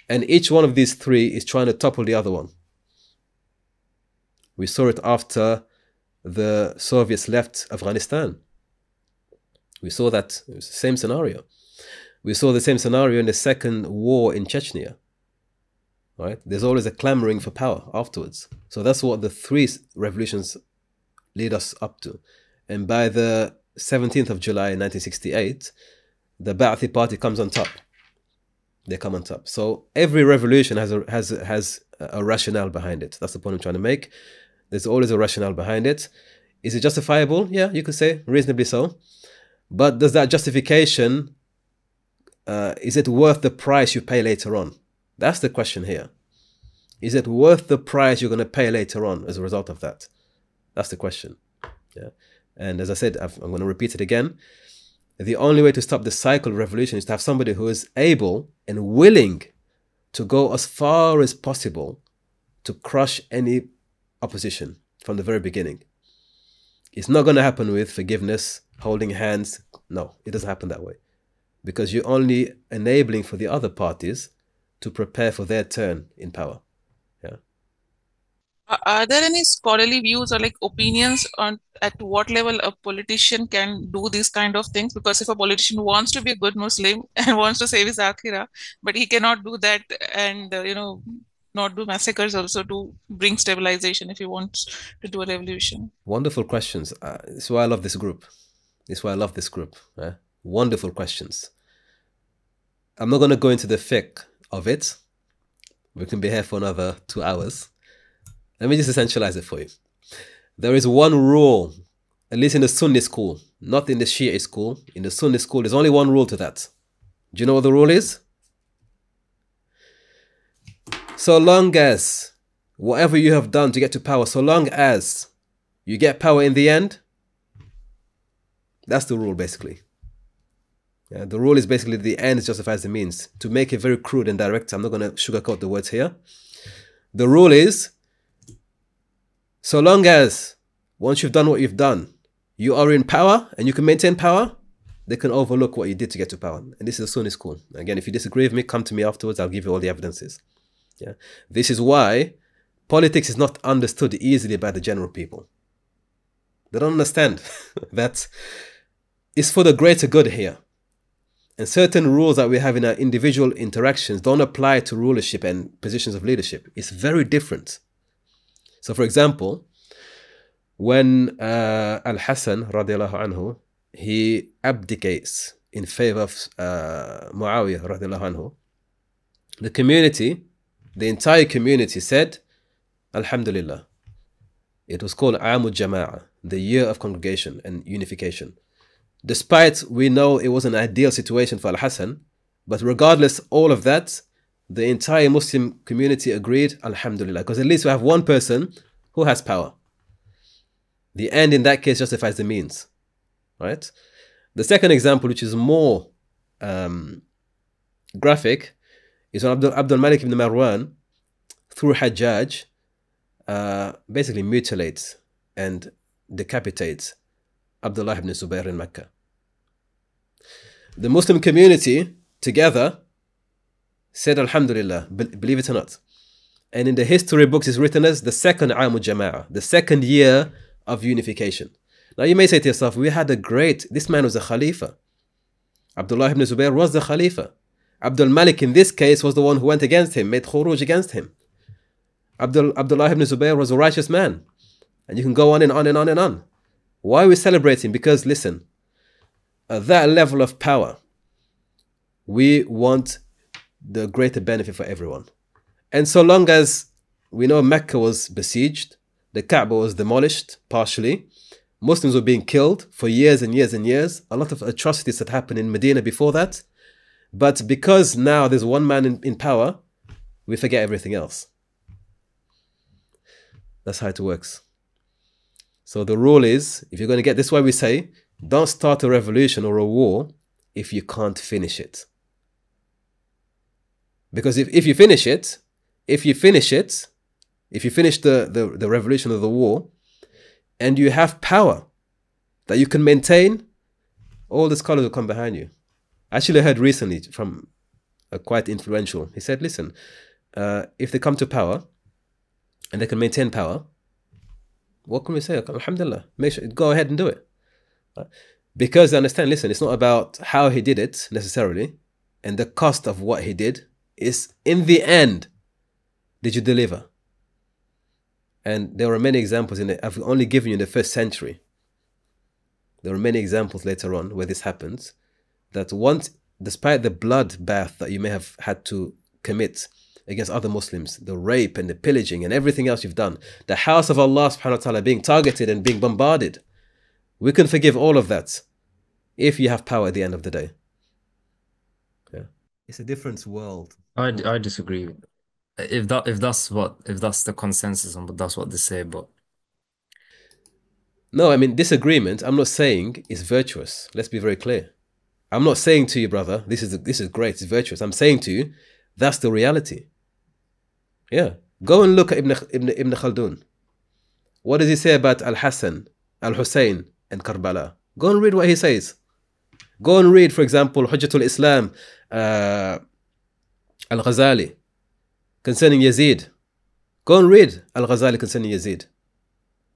And each one of these three is trying to topple the other one. We saw it after the Soviets left Afghanistan. We saw that it was the same scenario. We saw the same scenario in the second war in Chechnya. Right? There's always a clamoring for power afterwards. So that's what the three revolutions lead us up to. And by the 17th of July 1968, the Ba'athi party comes on top. They come on top. So every revolution has a rationale behind it. That's the point I'm trying to make. There's always a rationale behind it. Is it justifiable? Yeah, you could say reasonably so. But does that justification, is it worth the price you pay later on? That's the question here. Is it worth the price you're going to pay later on as a result of that? That's the question. Yeah. And as I said, I'm going to repeat it again. The only way to stop the cycle of revolution is to have somebody who is able and willing to go as far as possible to crush any opposition from the very beginning. It's not going to happen with forgiveness, holding hands. No, it doesn't happen that way. Because you're only enabling for the other parties to prepare for their turn in power. Yeah. Are there any scholarly views or like opinions on at what level a politician can do these kind of things? Because if a politician wants to be a good Muslim and wants to save his akhirah, but he cannot do that and not do massacres also to bring stabilization if he wants to do a revolution. Wonderful questions. That's why I love this group. That's why I love this group. Wonderful questions. I'm not going to go into the fiqh of it. We can be here for another 2 hours. Let me just essentialize it for you. There is one rule, at least in the Sunni school, not in the Shia school. In the Sunni school, there's only one rule to that. Do you know what the rule is? So long as whatever you have done to get to power, so long as you get power in the end, that's the rule basically. Yeah, the rule is basically the end justifies the means. To make it very crude and direct, I'm not going to sugarcoat the words here. The rule is, so long as once you've done what you've done, you are in power and you can maintain power, they can overlook what you did to get to power. And this is a Sunni school. Again, if you disagree with me, come to me afterwards. I'll give you all the evidences. Yeah, this is why politics is not understood easily by the general people. They don't understand that it's for the greater good here. And certain rules that we have in our individual interactions don't apply to rulership and positions of leadership. It's very different. So for example, when Al-Hassan radiallahu anhu, he abdicates in favor of Muawiyah radiallahu anhu, the community, the entire community said, Alhamdulillah. It was called Aamu Jama'ah, the year of congregation and unification. Despite we know it was an ideal situation for Al-Hassan, but regardless all of that, the entire Muslim community agreed, Alhamdulillah, because at least we have one person who has power. The end in that case justifies the means, right? The second example, which is more graphic, is when Abdul Malik ibn Marwan, through Hajjaj, basically mutilates and decapitates Abdullah ibn Zubayr in Mecca. The Muslim community together said Alhamdulillah, believe it or not. And in the history books is written as the second Aamu Jama'ah, the second year of unification. Now you may say to yourself, this man was a Khalifa. Abdullah ibn Zubayr was the Khalifa. Abdul Malik in this case was the one who went against him, made khuruj against him. Abdullah ibn Zubayr was a righteous man. And you can go on and on and on and on. Why are we celebrating? Because listen, at that level of power, we want the greater benefit for everyone. And so long as we know Mecca was besieged. The Kaaba was demolished partially. Muslims were being killed for years and years and years. A lot of atrocities that happened in Medina before that. But because now there's one man in power, we forget everything else. That's how it works. So the rule is, if you're going to get this, why we say, don't start a revolution or a war if you can't finish it. Because if you finish it, if you finish the revolution or the war, and you have power that you can maintain, all the scholars will come behind you. Actually, I heard recently from a quite influential, he said, listen, if they come to power and they can maintain power, what can we say? Alhamdulillah, go ahead and do it. Because they understand, listen, it's not about how he did it necessarily, and the cost of what he did is, in the end, did you deliver? And there are many examples in it. I've only given you in the first century. There are many examples later on where this happens, that once, despite the bloodbath that you may have had to commit against other Muslims, the rape and the pillaging and everything else you've done, the house of Allah subhanahu wa ta'ala being targeted and being bombarded, we can forgive all of that if you have power at the end of the day. Yeah. It's a different world. I disagree. If that's the consensus and that's what they say, but no, I mean, disagreement, I'm not saying is virtuous. Let's be very clear. I'm not saying to you, brother, this is great, it's virtuous. I'm saying to you, that's the reality. Yeah. Go and look at Ibn Khaldun. What does he say about Al-Hassan, Al-Hussein, and Karbala? Go and read what he says. Go and read, for example, Hujjatul Islam, Al-Ghazali, concerning Yazid. Go and read Al-Ghazali concerning Yazid.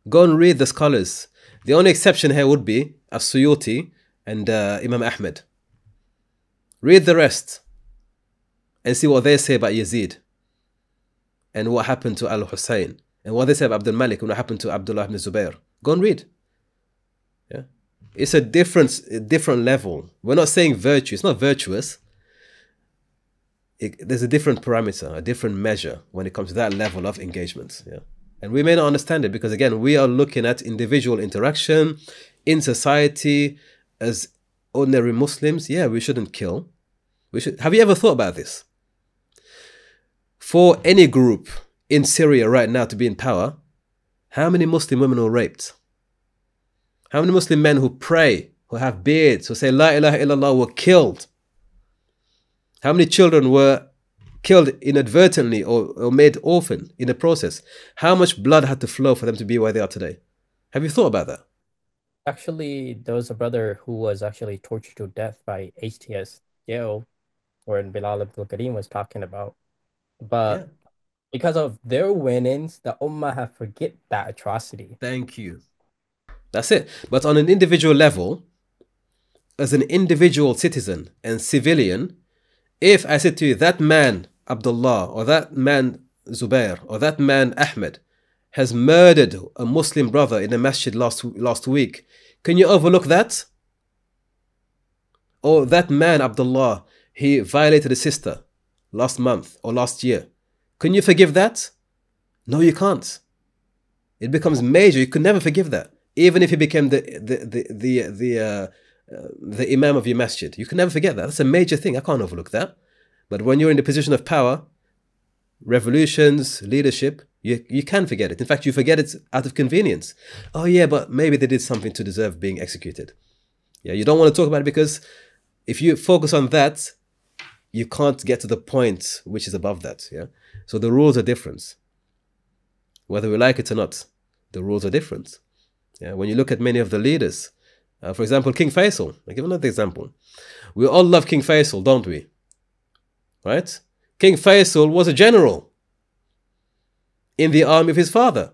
Go and read the scholars. The only exception here would be As-Suyuti and Imam Ahmed. Read the rest and see what they say about Yazid and what happened to Al-Hussein and what they say about Abdul Malik and what happened to Abdullah ibn Zubair. Go and read. Yeah, it's a different level. We're not saying virtue. It's not virtuous. There's a different parameter, a different measure when it comes to that level of engagement. Yeah. And we may not understand it because, again, we are looking at individual interaction in society as ordinary Muslims. Yeah, we shouldn't kill. Have you ever thought about this? For any group in Syria right now to be in power, how many Muslim women were raped? How many Muslim men who pray, who have beards, who say La ilaha illallah were killed? How many children were killed inadvertently or made orphan in the process? How much blood had to flow for them to be where they are today? Have you thought about that? Actually, there was a brother who was actually tortured to death by HTS jail, where Bilal Abdul-Karim was talking about. But because of their winnings, the Ummah have forget that atrocity. Thank you. That's it. But on an individual level, as an individual citizen and civilian, if I said to you, that man Abdullah or that man Zubair or that man Ahmed has murdered a Muslim brother in a masjid last week, can you overlook that? Or that man Abdullah, he violated a sister last month or last year. Can you forgive that? No, you can't. It becomes major. You could never forgive that. Even if he became the imam of your masjid, you can never forget that. That's a major thing. I can't overlook that. But when you're in the position of power, revolutions, leadership, you can forget it. In fact, you forget it out of convenience. Oh yeah, but maybe they did something to deserve being executed. Yeah, you don't want to talk about it because if you focus on that, you can't get to the point which is above that. Yeah. So the rules are different. Whether we like it or not, the rules are different. Yeah. When you look at many of the leaders, for example, King Faisal. I'll give another example. We all love King Faisal, don't we? Right? King Faisal was a general in the army of his father.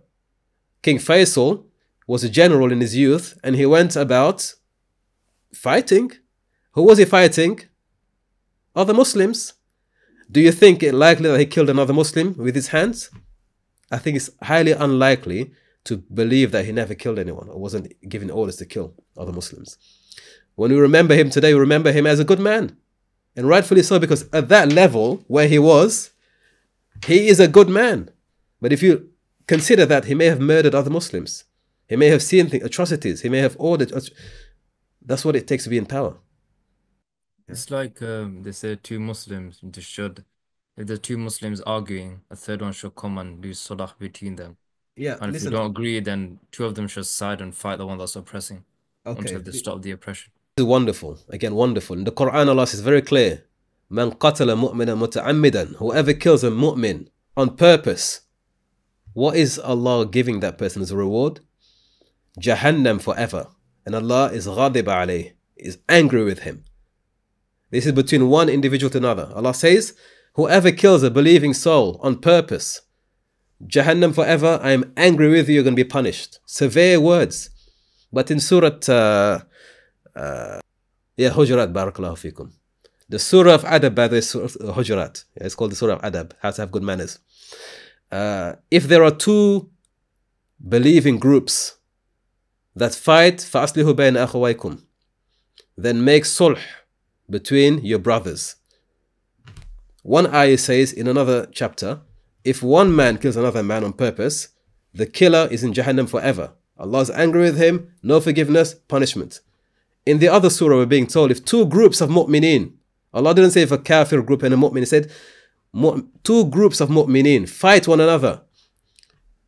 King Faisal was a general in his youth and he went about fighting. Who was he fighting? Other Muslims. Do you think it likely that he killed another Muslim with his hands? I think it's highly unlikely to believe that he never killed anyone or wasn't given orders to kill other Muslims. When we remember him today, we remember him as a good man. And rightfully so, because at that level where he was, he is a good man. But if you consider that he may have murdered other Muslims, he may have seen atrocities, he may have ordered. That's what it takes to be in power. It's like they say two Muslims should, if the two Muslims arguing, a third one should come and do salah between them. Yeah, and if you don't agree, then two of them should side and fight the one that's oppressing until they stop the oppression. This is wonderful. Again, wonderful. In the Quran, Allah is very clear. Man qatala mu'mina muta'ammidan. Whoever kills a mu'min on purpose, what is Allah giving that person as a reward? Jahannam forever. And Allah is ghadib alayh, is angry with him. This is between one individual to another. Allah says, whoever kills a believing soul on purpose, Jahannam forever, I am angry with you, you're going to be punished. Severe words. But in Surah Hujurat, Barakallahu Fikum. The Surah of Adab, by the way, Hujurat. It's called the Surah of Adab, how to have good manners. If there are two believing groups that fight, فَأَصْلِحُوا بَيْنَ أَخَوَيْكُمْ, then make sulh between your brothers. One ayah says in another chapter, if one man kills another man on purpose, the killer is in Jahannam forever. Allah is angry with him, no forgiveness, punishment. In the other surah, we're being told if two groups of mu'mineen, Allah didn't say if a kafir group and a mu'min, He said two groups of mu'mineen fight one another.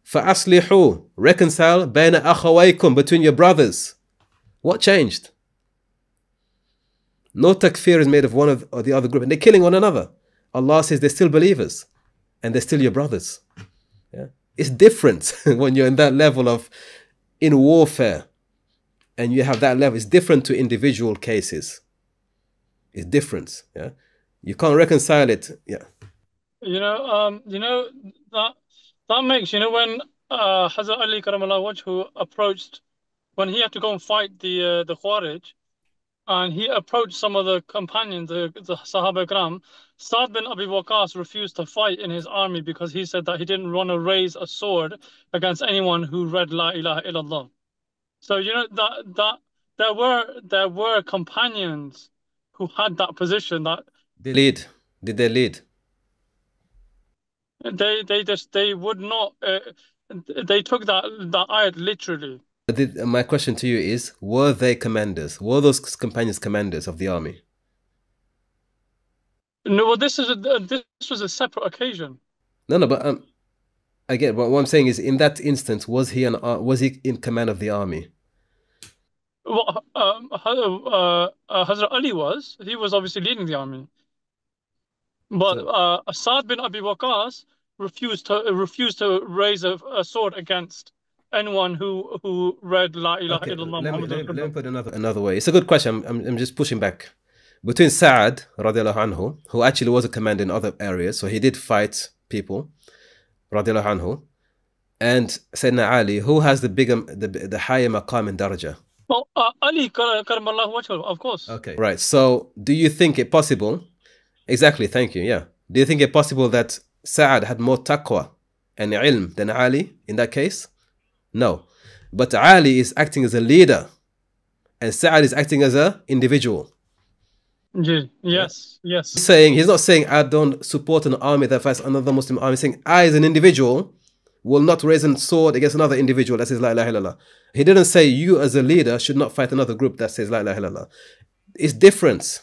فَأَصْلِحُوا, reconcile, بَيْنَ أَخَوَيْكُمْ, between your brothers. What changed? No takfir is made of one or the other group, and they're killing one another. Allah says they're still believers, and they're still your brothers. Yeah? It's different when you're in that level of in warfare, and you have that level. It's different to individual cases. It's different. Yeah, you can't reconcile it. Yeah. That makes, when Hazrat Ali Karamallahu Wajhu approached, when he had to go and fight the Khawarij, and he approached some of the companions, the Sahaba Ikram, Sa'd bin Abi Waqqas refused to fight in his army because he said that he didn't want to raise a sword against anyone who read La ilaha illallah. So that there were companions who had that position that they lead. Did they lead? They would not. They took that ayat literally. My question to you is: were they commanders? Were those companions commanders of the army? No, well, this was a separate occasion. No, but again, what I'm saying is, in that instance, was he in command of the army? Well, Hazrat Ali was. He was obviously leading the army. But Sa'd bin Abi Waqqas refused to raise a sword against anyone who read La ilaha illallah. Let me put another way. It's a good question. I'm just pushing back. Between Sa'ad radiallahu anhu, who actually was a commander in other areas, so he did fight people, radiallahu anhu, and Sayyidina Ali, who has the higher maqam and daraja? Well, Ali karamallahu wajhu, of course. Okay, right. So, do you think it possible? Exactly. Thank you. Yeah. Do you think it possible that Sa'ad had more taqwa and ilm than Ali in that case? No. But Ali is acting as a leader, and Sa'ad is acting as an individual. Yes. He's not saying I don't support an army that fights another Muslim army. He's saying I, as an individual, will not raise a sword against another individual that says La ilaha illallah. He didn't say you as a leader should not fight another group that says La ilaha illallah. It's different.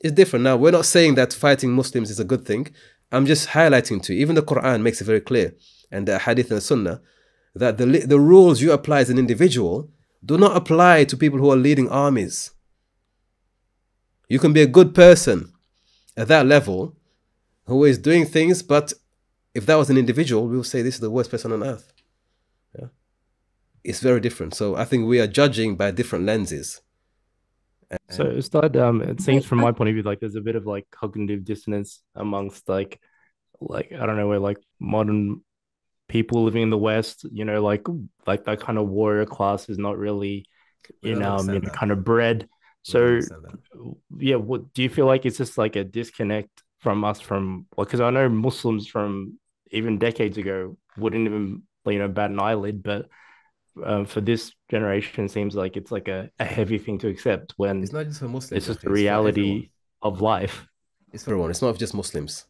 It's different. Now, we're not saying that fighting Muslims is a good thing. I'm just highlighting to you. Even the Quran makes it very clear, and the Hadith and the Sunnah, that the rules you apply as an individual do not apply to people who are leading armies. You can be a good person at that level who is doing things, but if that was an individual, we would say this is the worst person on earth. Yeah? It's very different. So I think we are judging by different lenses. So it seems from my point of view like there's a bit of like cognitive dissonance amongst like I don't know, where like modern people living in the West, like that kind of warrior class is not really kind of bred. So yeah, what do you feel like it's just like a disconnect from us because I know Muslims from even decades ago wouldn't even bat an eyelid, but for this generation it seems like it's like a heavy thing to accept when it's not just for Muslims, it's just the reality of life. It's for everyone. It's not just Muslims.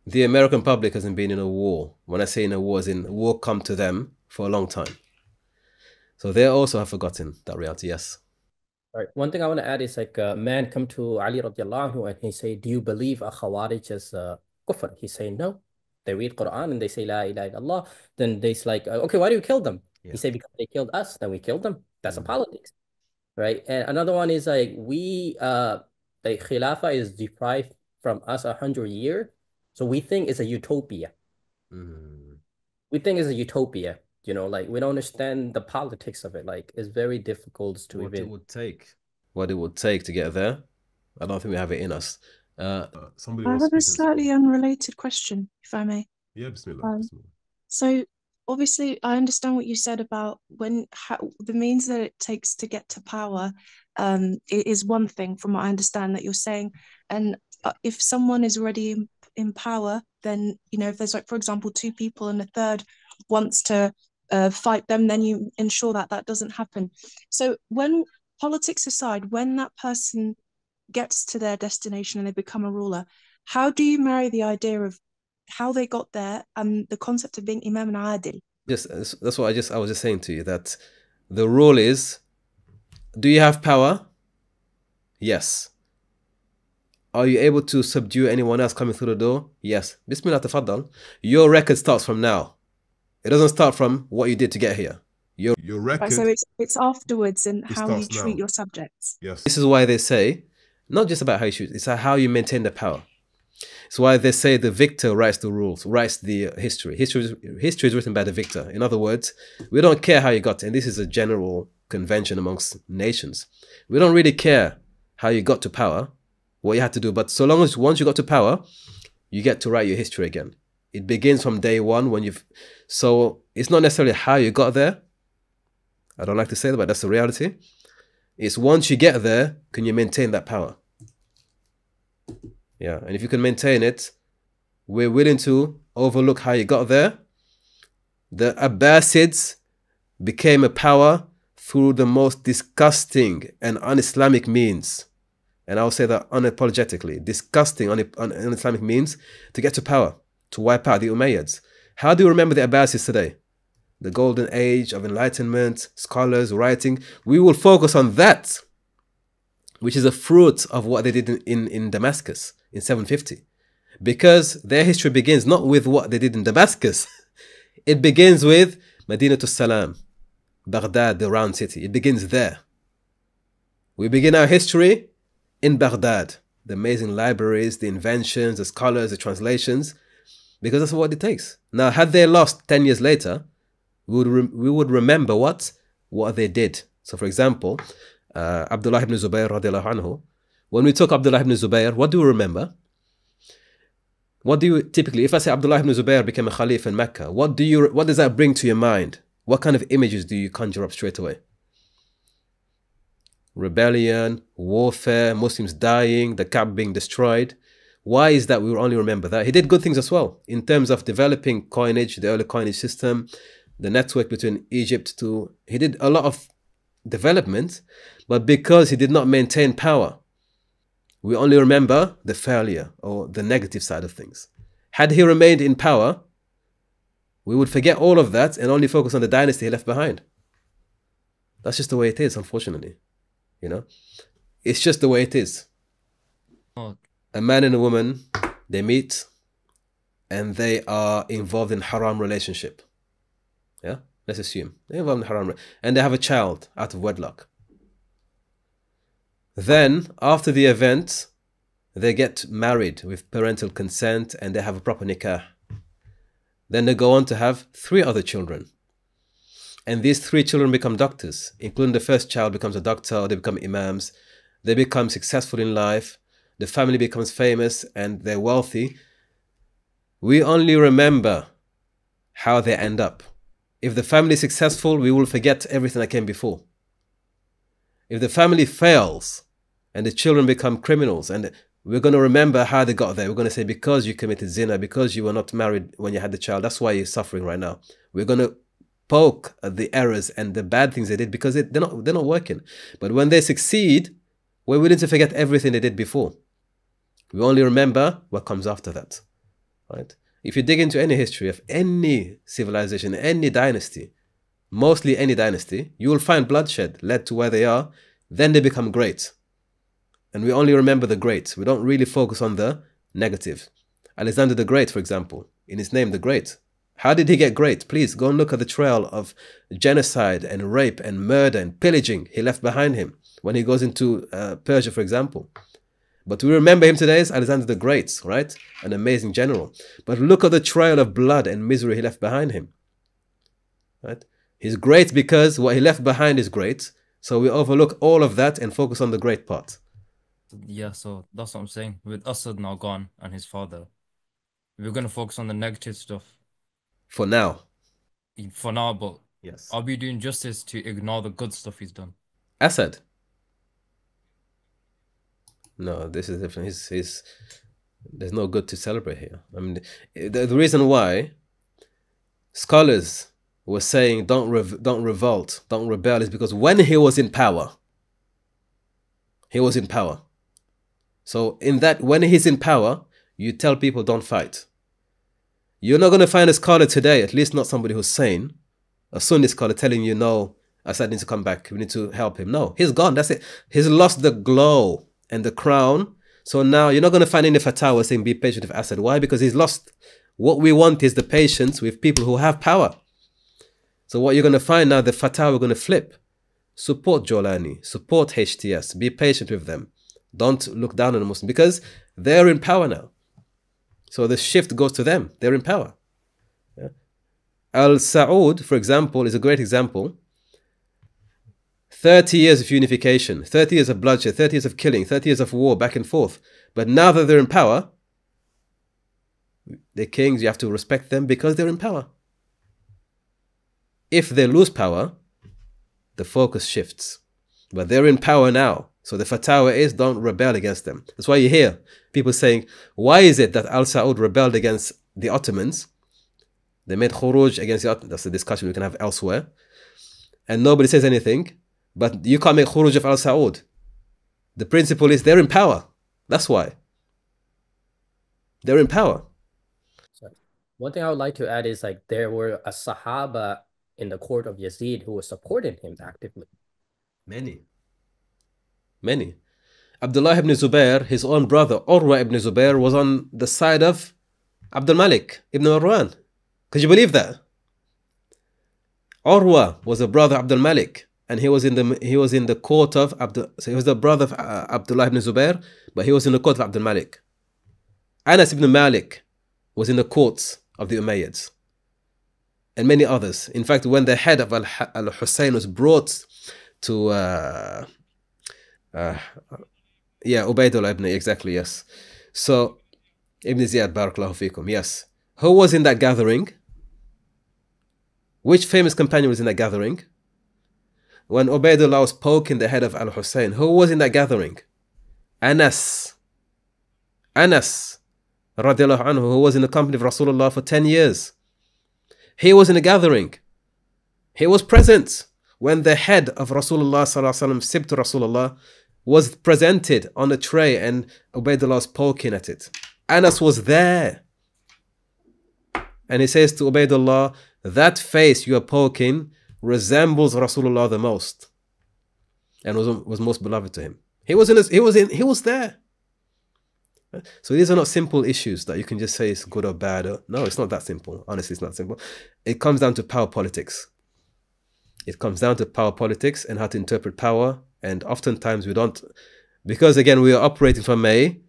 The American public hasn't been in a war. When I say in a war, as in war come to them for a long time. So they also have forgotten that reality, yes. All right. One thing I want to add is like a man come to Ali radiallahu anhu and he say, do you believe a Khawarij is kufr? He say, no. They read Quran and they say, La ilaha illallah. Then they's like, okay, why do you kill them? Yeah. He say, because they killed us, then we killed them. That's a politics, right? And another one is like, the Khilafah is deprived from us 100 years. So we think it's a utopia. We think it's a utopia. You know, like we don't understand the politics of it. Like it's very difficult to what it would take to get there. I don't think we have it in us. I have a slightly unrelated question, if I may. Yeah, bismillah. So obviously, I understand what you said about the means that it takes to get to power. It is one thing, from what I understand, that you're saying, and if someone is already in power, then if there's like, for example, two people and a third wants to fight them, then you ensure that that doesn't happen. So when politics aside, when that person gets to their destination and they become a ruler, how do you marry the idea of how they got there and the concept of being Imam and Adil? Yes, that's what I was just saying to you, that the rule is, do you have power? Yes. Are you able to subdue anyone else coming through the door? Yes. Bismillah, tafaddal. Your record starts from now. It doesn't start from what you did to get here. Your record. Right, so it's afterwards and how you treat your subjects. Yes. This is why they say, not just about how you shoot, it's how you maintain the power. It's why they say the victor writes the rules, writes the history. History is written by the victor. In other words, we don't care how you got, and this is a general convention amongst nations. We don't really care how you got to power, what you had to do, but so long as once you got to power, you get to write your history again. It begins from day one when you've... So it's not necessarily how you got there. I don't like to say that, but that's the reality. It's once you get there, can you maintain that power? Yeah, and if you can maintain it, we're willing to overlook how you got there. The Abbasids became a power through the most disgusting and un-Islamic means. And I'll say that unapologetically. Disgusting, un-Islamic means to get to power, to wipe out the Umayyads. How do you remember the Abbasids today? The golden age of enlightenment, scholars, writing. We will focus on that, which is a fruit of what they did in Damascus in 750. Because their history begins not with what they did in Damascus. It begins with Madinatul Salam, Baghdad, the round city. It begins there. We begin our history in Baghdad. The amazing libraries, the inventions, the scholars, the translations, because that's what it takes. Now, had they lost 10 years later, we would remember what they did. So, for example, Abdullah ibn Zubayr radiallahu anhu. When we talk Abdullah ibn Zubayr, what do we remember? What do you typically, if I say Abdullah ibn Zubayr became a Khalif in Mecca, what does that bring to your mind? What kind of images do you conjure up straight away? Rebellion, warfare, Muslims dying, the Kaaba being destroyed. Why is that we will only remember that? He did good things as well in terms of developing coinage, the early coinage system, the network between Egypt to... He did a lot of development, but because he did not maintain power, we only remember the failure or the negative side of things. Had he remained in power, we would forget all of that and only focus on the dynasty he left behind. That's just the way it is, unfortunately. It's just the way it is. A man and a woman, they meet and they are involved in haram relationship. Yeah, let's assume they're involved in haram and they have a child out of wedlock. Then, after the event, they get married with parental consent and they have a proper nikah. Then they go on to have 3 other children. And these 3 children become doctors, including the first child becomes a doctor, or they become imams. They become successful in life. The family becomes famous and they're wealthy. We only remember how they end up. If the family is successful, we will forget everything that came before. If the family fails and the children become criminals, and we're going to remember how they got there. We're going to say, because you committed zina, because you were not married when you had the child, that's why you're suffering right now. We're going to poke at the errors and the bad things they did because they're not working. But when they succeed, we're willing to forget everything they did before. We only remember what comes after that. right? If you dig into any history of any civilization, any dynasty, mostly any dynasty, you will find bloodshed led to where they are. Then they become great. And we only remember the great. We don't really focus on the negative. Alexander the Great, for example, in his name, the Great. How did he get great? Please go and look at the trail of genocide and rape and murder and pillaging he left behind him when he goes into Persia, for example. But we remember him today as Alexander the Great, right? An amazing general. But look at the trail of blood and misery he left behind him, right? He's great because what he left behind is great. So we overlook all of that and focus on the great part. Yeah, so that's what I'm saying. With Assad now gone and his father, we're going to focus on the negative stuff. For now. For now, but yes, are we doing justice to ignore the good stuff he's done? Assad? No, this is different. There's no good to celebrate here. I mean, the reason why scholars were saying don't revolt, don't rebel is because when he was in power, he was in power. So in that, when he's in power, you tell people don't fight. You're not going to find a scholar today, at least not somebody who's sane, a Sunni scholar telling you, no, Assad needs to come back, we need to help him. No, he's gone, that's it. He's lost the glow and the crown. So now you're not going to find any fatwa saying be patient with Assad. Why? Because he's lost. What we want is the patience with people who have power. So what you're going to find now, the fatwa we're going to flip. Support Jolani, support HTS, be patient with them. Don't look down on the Muslims because they're in power now. So the shift goes to them. They're in power. Yeah. Al-Saud, for example, is a great example. 30 years of unification, 30 years of bloodshed, 30 years of killing, 30 years of war back and forth. But now that they're in power, the kings, you have to respect them because they're in power. If they lose power, the focus shifts. But they're in power now. So the fatwa is don't rebel against them. That's why you hear people saying, why is it that Al-Saud rebelled against the Ottomans? They made khuruj against the Ottomans. That's a discussion we can have elsewhere. And nobody says anything. But you can't make khuruj of Al-Saud. The principle is they're in power. That's why. They're in power. So one thing I would like to add is like there were a Sahaba in the court of Yazid who was supporting him actively. Many. Abdullah ibn Zubair, his own brother, Urwa ibn Zubair, was on the side of Abdul Malik ibn Marwan. Could you believe that? Urwa was a brother of Abdul Malik, and he was in the court of so he was the brother of Abdullah ibn Zubair, but he was in the court of Abdul Malik. Anas ibn Malik was in the courts of the Umayyads, and many others. In fact, when the head of al-Hussein was brought to Ubaydullah ibn, exactly, yes. So, Ibn Ziyad, barakallahu fikum, yes. Who was in that gathering? Which famous companion was in that gathering? When Ubaydullah was poking the head of al-Hussein, who was in that gathering? Anas, radiallahu anhu, who was in the company of Rasulullah for 10 years. He was in the gathering. He was present when the head of Rasulullah sallallahu alaihi wasallam, Sibt Rasulullah, was presented on a tray and Ubaydullah was poking at it. Anas was there. And he says to Ubaydullah, that face you are poking resembles Rasulullah the most. And was most beloved to him. He was there. So these are not simple issues that you can just say it's good or bad. No, it's not that simple. Honestly, it's not simple. It comes down to power politics. It comes down to power politics and how to interpret power. And oftentimes we don't, because again, we are operating from a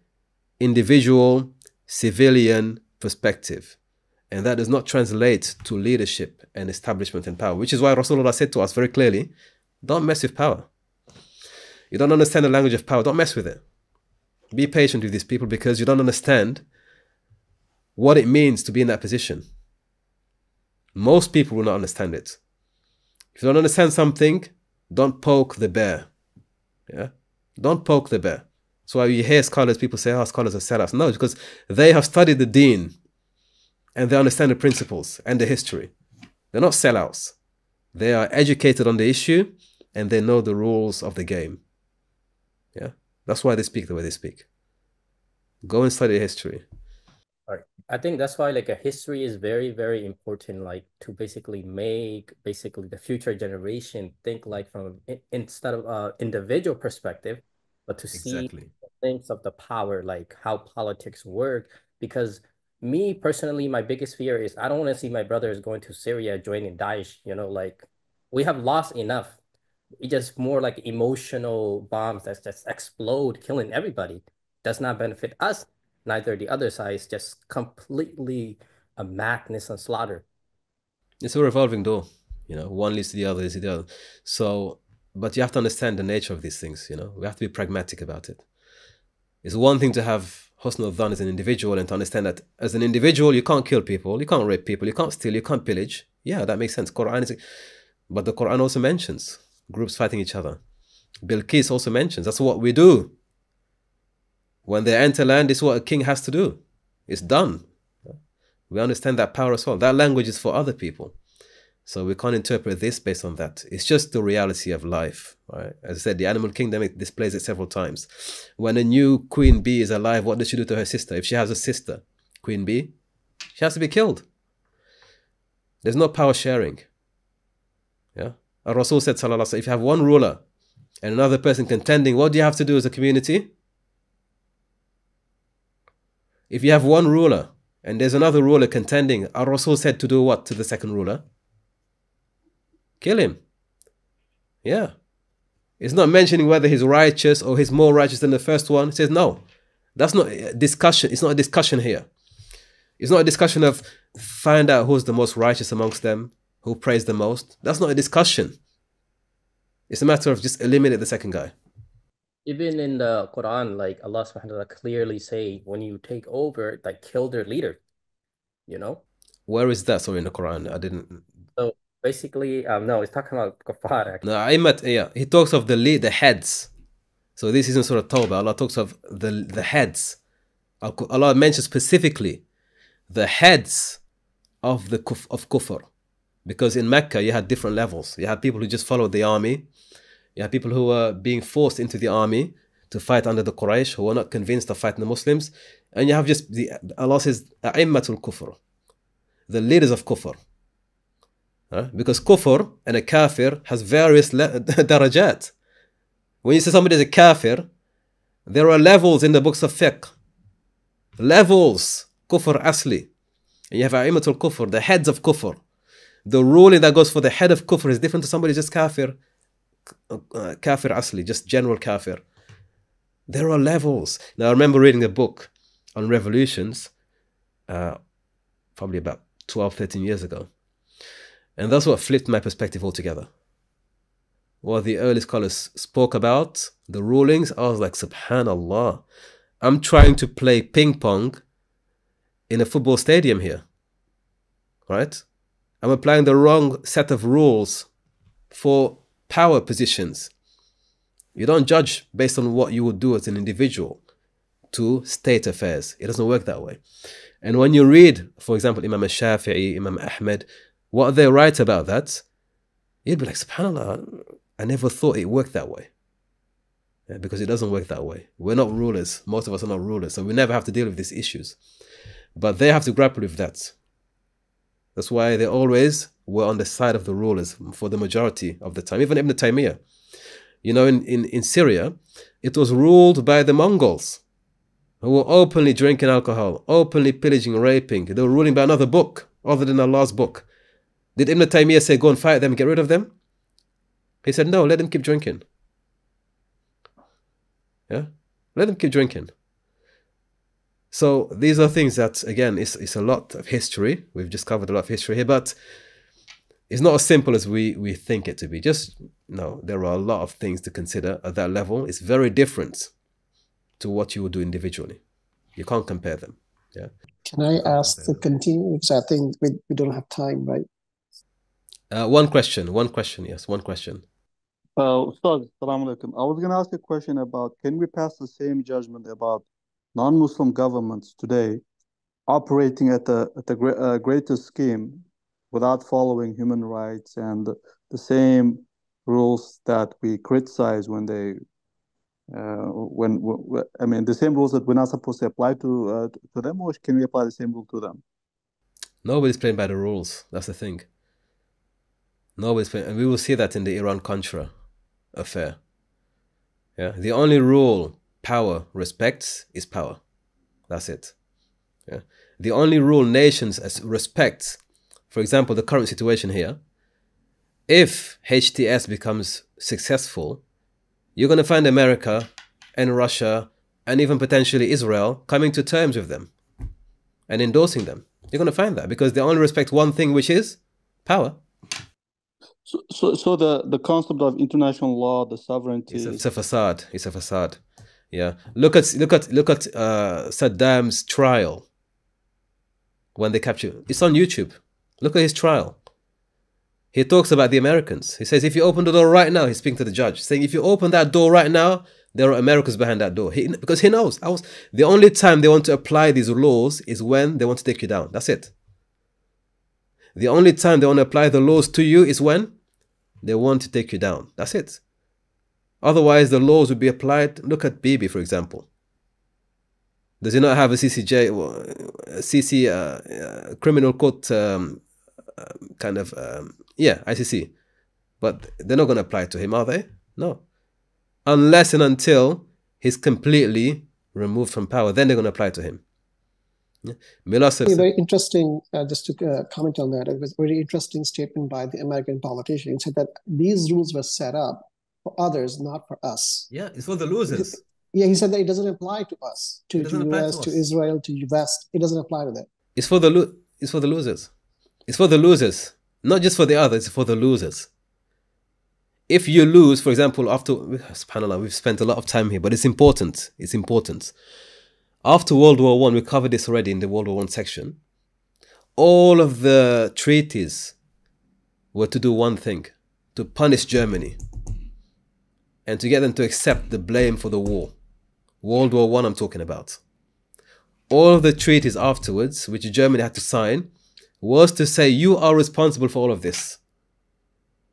individual, civilian perspective. And that does not translate to leadership and establishment and power, which is why Rasulullah said to us very clearly, don't mess with power. You don't understand the language of power, don't mess with it. Be patient with these people because you don't understand what it means to be in that position. Most people will not understand it. If you don't understand something, don't poke the bear. Yeah? Don't poke the bear. So why you hear scholars, people say, oh, scholars are sellouts. No, because they have studied the deen and they understand the principles and the history. They're not sellouts. They are educated on the issue and they know the rules of the game. Yeah? That's why they speak the way they speak. Go and study history. All right. I think that's why like a history is very, very important, like to basically make basically the future generation think like from instead of individual perspective, but to see Exactly. things of the power, like how politics work. Because me personally, my biggest fear is I don't want to see my brothers going to Syria joining Daesh, you know, like we have lost enough. It's just more like emotional bombs that just explode, killing everybody. Does not benefit us, neither the other side. Is just completely a madness and slaughter. It's a revolving door, you know, one leads to the other, leads to the other. So, but you have to understand the nature of these things, you know, we have to be pragmatic about it. It's one thing to have husn al-dhan as an individual and to understand that as an individual, you can't kill people, you can't rape people, you can't steal, you can't pillage. Yeah, that makes sense. Quran is, but the Quran also mentions groups fighting each other. Bilqis also mentions that's what we do. When they enter land, this is what a king has to do. It's done. We understand that power as well. That language is for other people. So we can't interpret this based on that. It's just the reality of life. Right? As I said, the animal kingdom, it displays it several times. When a new queen bee is alive, what does she do to her sister? If she has a sister, queen bee, she has to be killed. There's no power sharing. Yeah. Rasul said, sallallahu alaihi wasallam, if you have one ruler and another person contending, what do you have to do as a community? If you have one ruler and there's another ruler contending, our Rasul said to do what to the second ruler? Kill him. Yeah. It's not mentioning whether he's righteous or he's more righteous than the first one. It says no. That's not a discussion. It's not a discussion here. It's not a discussion of find out who's the most righteous amongst them, who prays the most. That's not a discussion. It's a matter of just eliminate the second guy. Even in the Quran, like Allah subhanahu wa ta'ala clearly say, when you take over, like kill their leader, you know? Where is that? Sorry, in the Quran, I didn't. So basically, no, it's talking about Kafar. No, yeah, he talks of the heads. So this isn't Surah Tawbah. Allah talks of the heads. Allah mentions specifically the heads of kufr. Because in Mecca, you had different levels. You had people who just followed the army. You had people who were being forced into the army to fight under the Quraysh, who were not convinced of fighting the Muslims. And you have just, Allah says, a'immatul kufr, the leaders of kufr. Because kufr and a kafir has various darajat. When you say somebody is a kafir, there are levels in the books of fiqh. Levels. Kufr asli. And you have a'immatul kufr, the heads of kufr. The ruling that goes for the head of kufr is different to somebody just kafir. Kafir asli, just general kafir. There are levels. Now I remember reading a book on revolutions probably about 12, 13 years ago. And that's what flipped my perspective altogether. What the early scholars spoke about, the rulings, I was like, subhanallah. I'm trying to play ping pong in a football stadium here. Right? I'm applying the wrong set of rules for power positions. You don't judge based on what you would do as an individual to state affairs. It doesn't work that way. And when you read, for example, Imam al-Shafi'i, Imam Ahmed, what they write about that, you'd be like, subhanAllah, I never thought it worked that way. Yeah, because it doesn't work that way. We're not rulers. Most of us are not rulers. So we never have to deal with these issues. But they have to grapple with that. That's why they always were on the side of the rulers for the majority of the time. Even Ibn Taymiyyah. You know, in Syria, it was ruled by the Mongols, who were openly drinking alcohol, openly pillaging, raping. They were ruling by another book, other than Allah's book. Did Ibn Taymiyyah say, go and fight them, get rid of them? He said, no, let them keep drinking. Yeah? Let them keep drinking. So these are things that, again, it's a lot of history. We've just covered a lot of history here, but it's not as simple as we think it to be. Just, no, there are a lot of things to consider at that level. It's very different to what you would do individually. You can't compare them. Yeah. Can I ask to continue? Because I think we don't have time, right? One question, yes, one question. Ustad, Assalamu alaikum. I was going to ask a question about, can we pass the same judgment about non-Muslim governments today operating at the greater scheme without following human rights and the same rules that we criticize when they I mean, the same rules that we're not supposed to apply to them, or can we apply the same rule to them? Nobody's playing by the rules. That's the thing. Nobody's playing, and we will see that in the Iran-Contra affair. Yeah, the only rule power respects is power. That's it. Yeah, the only rule nations respect. For example, the current situation here. If HTS becomes successful, you're going to find America and Russia and even potentially Israel coming to terms with them and endorsing them. You're going to find that because they only respect one thing, which is power. So the concept of international law, the sovereignty, it's a facade. It's a facade. Yeah. Look at Saddam's trial when they captured. It's on YouTube. Look at his trial. He talks about the Americans. He says, if you open the door right now, he's speaking to the judge, saying, if you open that door right now, there are Americans behind that door. Because he knows. The only time they want to apply these laws is when they want to take you down. That's it. The only time they want to apply the laws to you is when they want to take you down. That's it. Otherwise, the laws would be applied. Look at Bibi, for example. Does he not have a criminal court ICC? But they're not going to apply it to him, are they? No. Unless and until he's completely removed from power, then they're going to apply it to him. Yeah. Very interesting, just to comment on that, it was a very interesting statement by the American politician. He said that these rules were set up for others, not for us. Yeah, it's for the losers. Yeah, he said that it doesn't apply to us, to US, to Israel, to West. It doesn't apply to them. It's for the losers. It's for the losers, not just for the others. It's for the losers. If you lose, for example, subhanAllah, we've spent a lot of time here, but it's important. It's important. After World War I, we covered this already in the World War I section. All of the treaties were to do one thing, to punish Germany and to get them to accept the blame for the war. World War I I'm talking about. All of the treaties afterwards, which Germany had to sign, was to say you are responsible for all of this.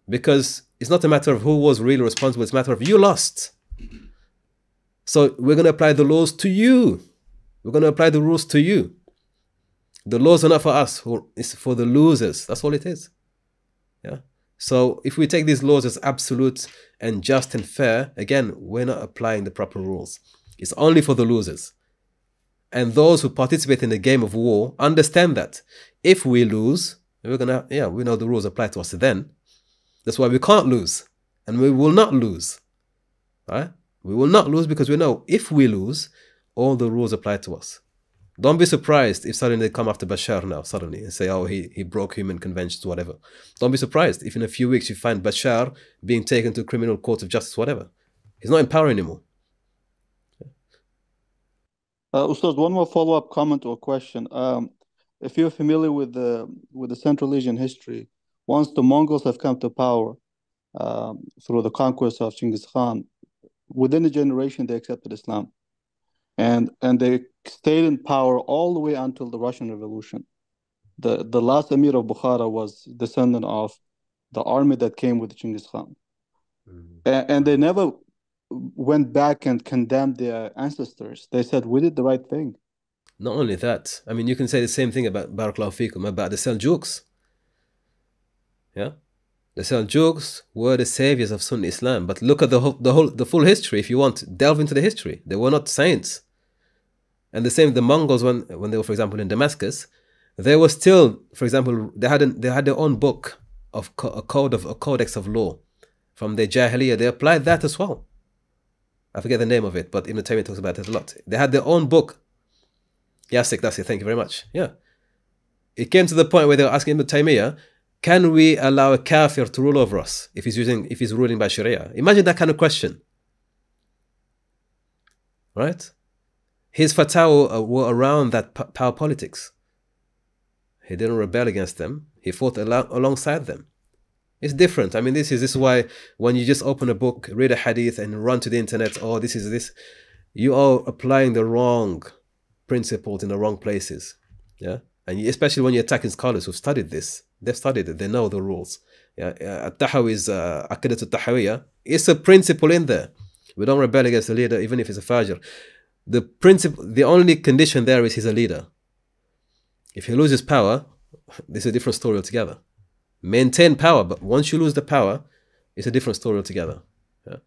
Because it's not a matter of who was really responsible, it's a matter of you lost. So we're going to apply the laws to you. We're going to apply the rules to you. The laws are not for us, it's for the losers. That's all it is. Yeah. So if we take these laws as absolute and just and fair, again, we're not applying the proper rules. It's only for the losers. And those who participate in the game of war understand that if we lose, we know the rules apply to us then. That's why we can't lose. And we will not lose. Right? We will not lose because we know if we lose, all the rules apply to us. Don't be surprised if suddenly they come after Bashar now, suddenly, and say, oh, he broke human conventions, whatever. Don't be surprised if in a few weeks you find Bashar being taken to a criminal court of justice, whatever. He's not in power anymore. Ustaz, one more follow-up comment or question. If you're familiar with the Central Asian history, once the Mongols have come to power through the conquest of Genghis Khan, within a generation they accepted Islam. And they stayed in power all the way until the Russian Revolution. The last Emir of Bukhara was descendant of the army that came with Genghis Khan. And they never went back and condemned their ancestors. They said, we did the right thing. Not only that, I mean, you can say the same thing about Barakallahu Fikum, about the Seljuks. Yeah? The Seljuks were the saviors of Sunni Islam. But look at the full history if you want. Delve into the history. They were not saints. And the same, the Mongols, when they were, for example, in Damascus, they were still, for example, they had their own book of a codex of law from the Jahiliyyah. They applied that as well. I forget the name of it, but Ibn Taymiyyah talks about it a lot. They had their own book. Yasik, that's it. Thank you very much. Yeah. It came to the point where they were asking Ibn Taymiyyah, can we allow a kafir to rule over us if he's ruling by Sharia? Imagine that kind of question. Right? His fatwa were around that power politics. He didn't rebel against them. He fought alongside them. It's different. I mean, this is why when you just open a book, read a hadith and run to the internet, oh, this is this, you are applying the wrong principles in the wrong places. Yeah? And especially when you're attacking scholars who've studied this. They've studied it. They know the rules. Yeah, At-Tahawi's Aqidat al-Tahawiyya, it's a principle in there. We don't rebel against the leader, even if it's a fajr. The principle, the only condition there is he's a leader. If he loses power, this is a different story altogether. Maintain power, but once you lose the power, it's a different story altogether. Yeah.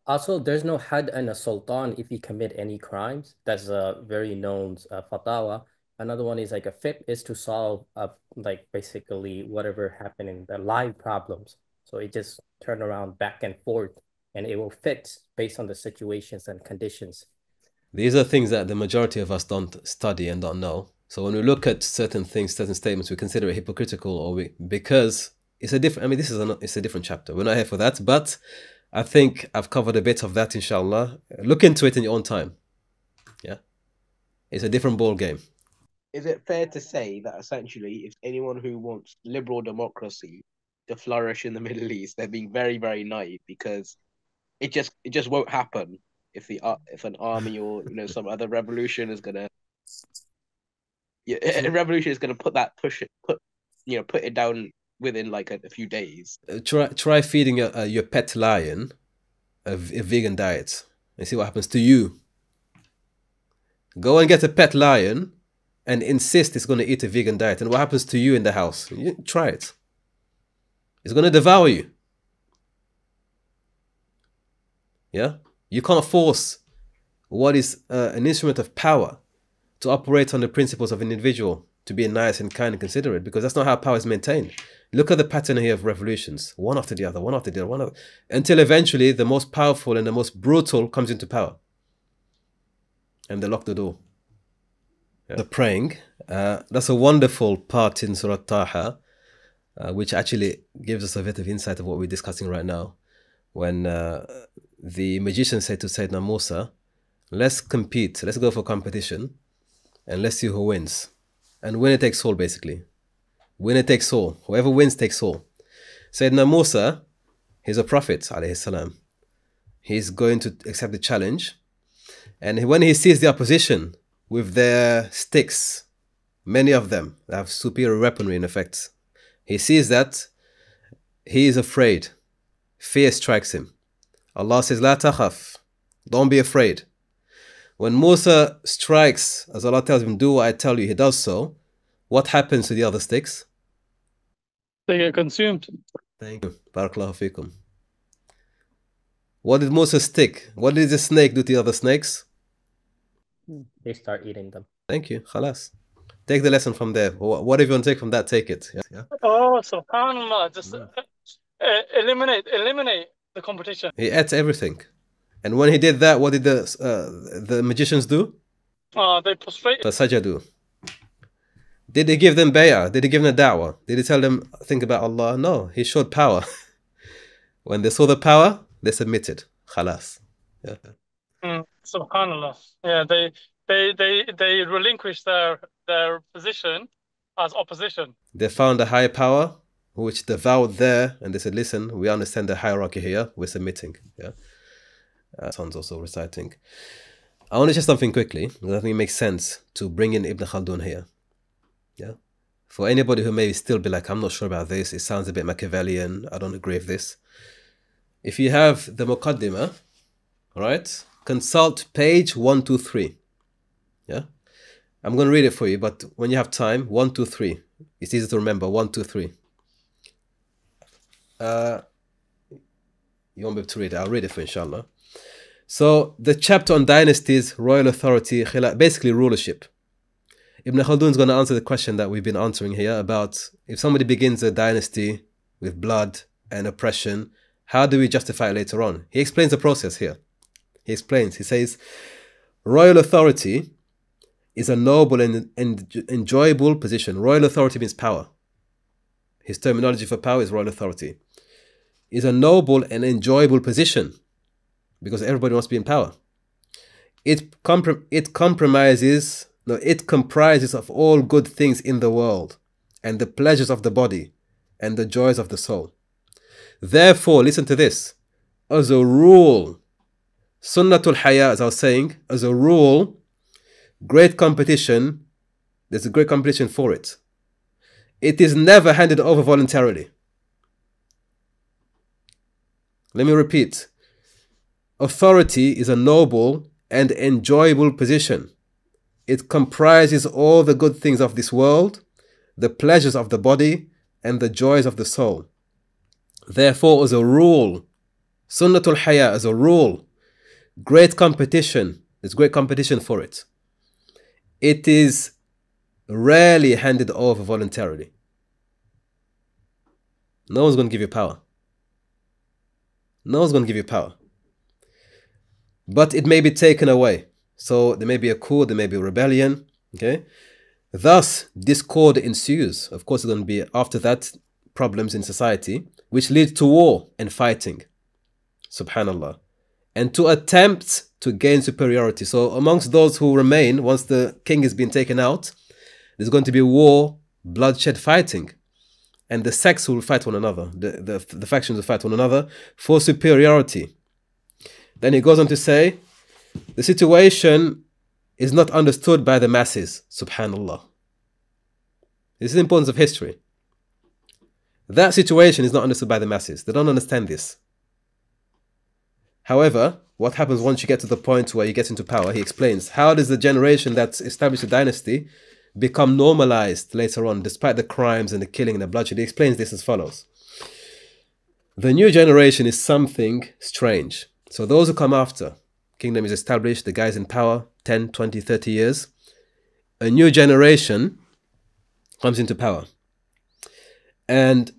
Also, there's no had and a sultan if you commit any crimes. That's a very known fatwa. Another one is like a fiqh is to solve like basically whatever happened in the live problems. So it just turn around back and forth, and it will fix based on the situations and conditions. These are things that the majority of us don't study and don't know. So when we look at certain things, certain statements, we consider it hypocritical, or because it's a different. I mean, it's a different chapter. We're not here for that, but I think I've covered a bit of that, inshallah. Look into it in your own time. Yeah, it's a different ball game. Is it fair to say that essentially, if anyone who wants liberal democracy to flourish in the Middle East, they're being very, very naive, because it just won't happen if an army or some other revolution is gonna put it down within like a few days. Try feeding your pet lion a vegan diet and see what happens to you. Go and get a pet lion and insist it's going to eat a vegan diet, and what happens to you in the house? Try it. It's going to devour you. Yeah? You can't force what is an instrument of power to operate on the principles of an individual to be nice and kind and considerate, because that's not how power is maintained. Look at the pattern here of revolutions, one after the other, one after the other, until eventually the most powerful and the most brutal comes into power. And they lock the door. Yeah. The praying, that's a wonderful part in Surah Taha, which actually gives us a bit of insight of what we're discussing right now. When the magician said to Sayyidina Musa, let's compete, let's go for competition, and let's see who wins. And winner takes all, basically. Winner takes all. Whoever wins takes all. Sayyidina Musa, he's a prophet, alayhi salam. He's going to accept the challenge. And when he sees the opposition with their sticks, many of them have superior weaponry in effect, he sees that, he is afraid. Fear strikes him. Allah says, La takhaf, don't be afraid. When Musa strikes, as Allah tells him, do what I tell you, he does so. What happens to the other sticks? They get consumed. Thank you. Barakallahu fikum. What did Musa stick? What did the snake do to the other snakes? They start eating them. Thank you. Khalas. Take the lesson from there. Whatever you want to take from that, take it. Yeah. Oh, subhanAllah. Just eliminate the competition. He ate everything. And when he did that, what did the magicians do? They prostrated. Fasajadu. Did he give them bay'ah? Did he give them a da'wah? Did he tell them, think about Allah? No, he showed power. When they saw the power, they submitted. Khalas. Yeah. Subhanallah. Yeah, they relinquished their position as opposition. They found a higher power, which they vowed there, and they said, listen, we understand the hierarchy here, we're submitting. Yeah. Sounds also reciting. I want to share something quickly, because I think it makes sense to bring in Ibn Khaldun here. Yeah. For anybody who may still be like, I'm not sure about this, it sounds a bit Machiavellian, I don't agree with this. If you have the Muqaddimah, right, consult page 123. Yeah. I'm going to read it for you, but when you have time, 123. It's easy to remember, 123. You won't be able to read it, I'll read it for you, inshallah. So the chapter on dynasties, royal authority, basically rulership. Ibn Khaldun is going to answer the question that we've been answering here about if somebody begins a dynasty with blood and oppression, how do we justify it later on? He explains the process here. He explains, he says, royal authority is a noble and enjoyable position. Royal authority means power. His terminology for power is royal authority. Is a noble and enjoyable position because everybody wants to be in power. It comprises of all good things in the world and the pleasures of the body and the joys of the soul. Therefore, listen to this. As a rule, Sunnatul Haya, as I was saying, as a rule, great competition, there's a great competition for it. It is never handed over voluntarily. Let me repeat. Authority is a noble and enjoyable position. It comprises all the good things of this world, the pleasures of the body, and the joys of the soul. Therefore, as a rule, Sunnatul Haya, as a rule, great competition, there's great competition for it. It is rarely handed over voluntarily. No one's going to give you power. No one's going to give you power. But it may be taken away. So there may be a coup, there may be a rebellion. Okay? Thus, discord ensues. Of course, there's going to be, after that, problems in society, which lead to war and fighting. Subhanallah. And to attempt to gain superiority. So amongst those who remain, once the king has been taken out, there's going to be war, bloodshed, fighting. And the sects will fight one another. The factions will fight one another for superiority. Then he goes on to say, the situation is not understood by the masses. Subhanallah. This is the importance of history. That situation is not understood by the masses. They don't understand this. However, what happens once you get to the point where you get into power, he explains, how does the generation that's established a dynasty become normalized later on, despite the crimes and the killing and the bloodshed? He explains this as follows. The new generation is something strange. So those who come after, kingdom is established, the guy's in power, 10, 20, 30 years, a new generation comes into power. And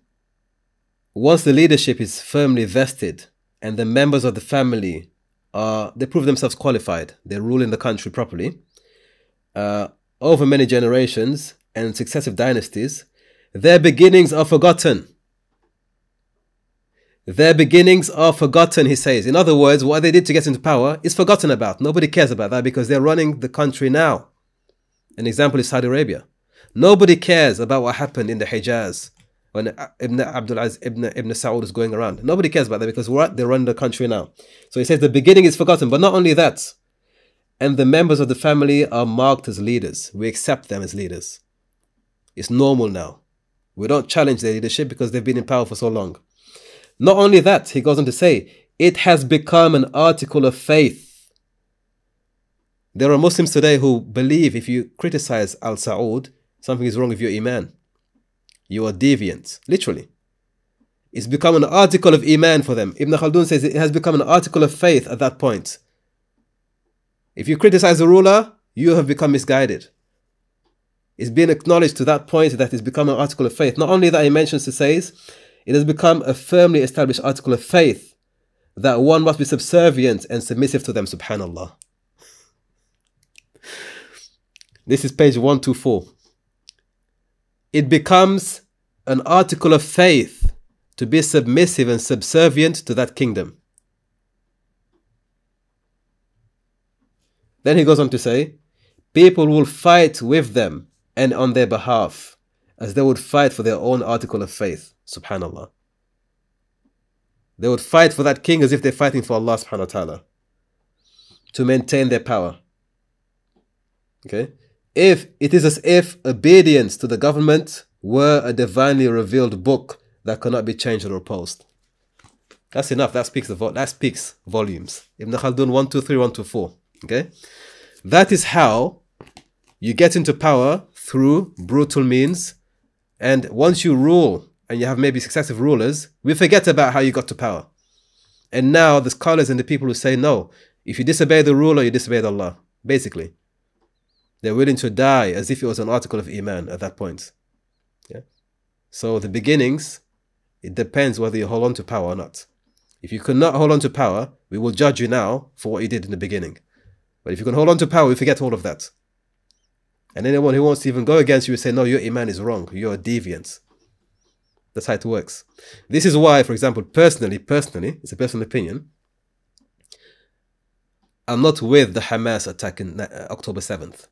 once the leadership is firmly vested and the members of the family they prove themselves qualified, they rule in the country properly, over many generations and successive dynasties, their beginnings are forgotten. Their beginnings are forgotten, he says. In other words, what they did to get into power is forgotten about. Nobody cares about that because they're running the country now. An example is Saudi Arabia. Nobody cares about what happened in the Hijaz when Ibn Saud is going around. Nobody cares about that because they're running the country now. So he says the beginning is forgotten, but not only that. And the members of the family are marked as leaders. We accept them as leaders. It's normal now. We don't challenge their leadership because they've been in power for so long. Not only that, he goes on to say, it has become an article of faith. There are Muslims today who believe if you criticize al-Saud, something is wrong with your iman. You are deviant. Literally. It's become an article of iman for them. Ibn Khaldun says it has become an article of faith at that point. If you criticize the ruler, you have become misguided. It's been acknowledged to that point that it's become an article of faith. Not only that, he mentions, he says, it has become a firmly established article of faith that one must be subservient and submissive to them, subhanallah. This is page 124. It becomes an article of faith to be submissive and subservient to that kingdom. Then he goes on to say, people will fight with them and on their behalf as they would fight for their own article of faith. Subhanallah. They would fight for that king as if they're fighting for Allah subhanahu wa ta'ala to maintain their power. Okay? If it is as if obedience to the government were a divinely revealed book that cannot be changed or opposed. That's enough. That speaks volumes. Ibn Khaldun 123, 124. Okay? That is how you get into power, through brutal means. And once you rule and you have maybe successive rulers, we forget about how you got to power. And now the scholars and the people who say, no, if you disobey the ruler, you disobeyed Allah. Basically. They're willing to die as if it was an article of iman at that point. Yeah? So the beginnings, it depends whether you hold on to power or not. If you cannot hold on to power, we will judge you now for what you did in the beginning. But if you can hold on to power, we forget all of that. And anyone who wants to even go against you will say, no, your iman is wrong. You're a deviant. That's how it works. This is why, for example, personally, it's a personal opinion, I'm not with the Hamas attack in October 7th.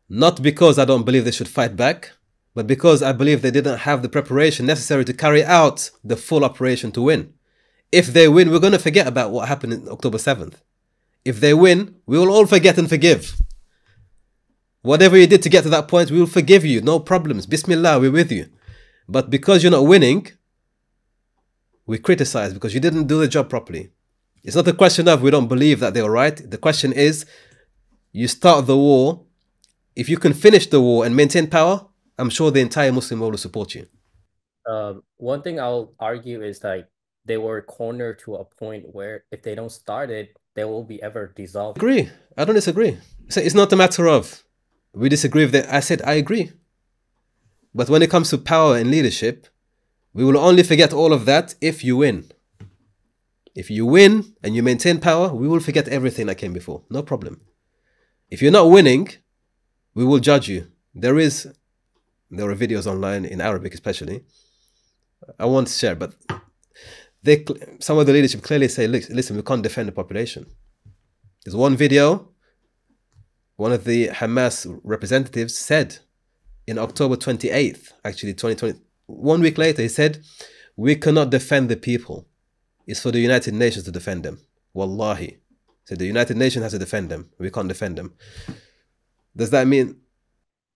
Not because I don't believe they should fight back, but because I believe they didn't have the preparation necessary to carry out the full operation to win. If they win, we're going to forget about what happened on October 7th. If they win, we will all forget and forgive. Whatever you did to get to that point, we will forgive you. No problems. Bismillah, we're with you. But because you're not winning, we criticize because you didn't do the job properly. It's not a question of we don't believe that they were right. The question is, you start the war. If you can finish the war and maintain power, I'm sure the entire Muslim world will support you. One thing I'll argue is like they were cornered to a point where if they don't start it, they will be ever dissolved. I agree. I don't disagree. So it's not a matter of we disagree with that. I said I agree. But when it comes to power and leadership, we will only forget all of that if you win. If you win and you maintain power, we will forget everything that came before. No problem. If you're not winning, we will judge you. There are videos online in Arabic especially. I won't share, but some of the leadership clearly say, listen, we can't defend the population. There's one video, one of the Hamas representatives said in October 28th, actually 2020, 1 week later, he said, we cannot defend the people. It's for the United Nations to defend them. Wallahi. So the United Nations has to defend them. We can't defend them. Does that mean...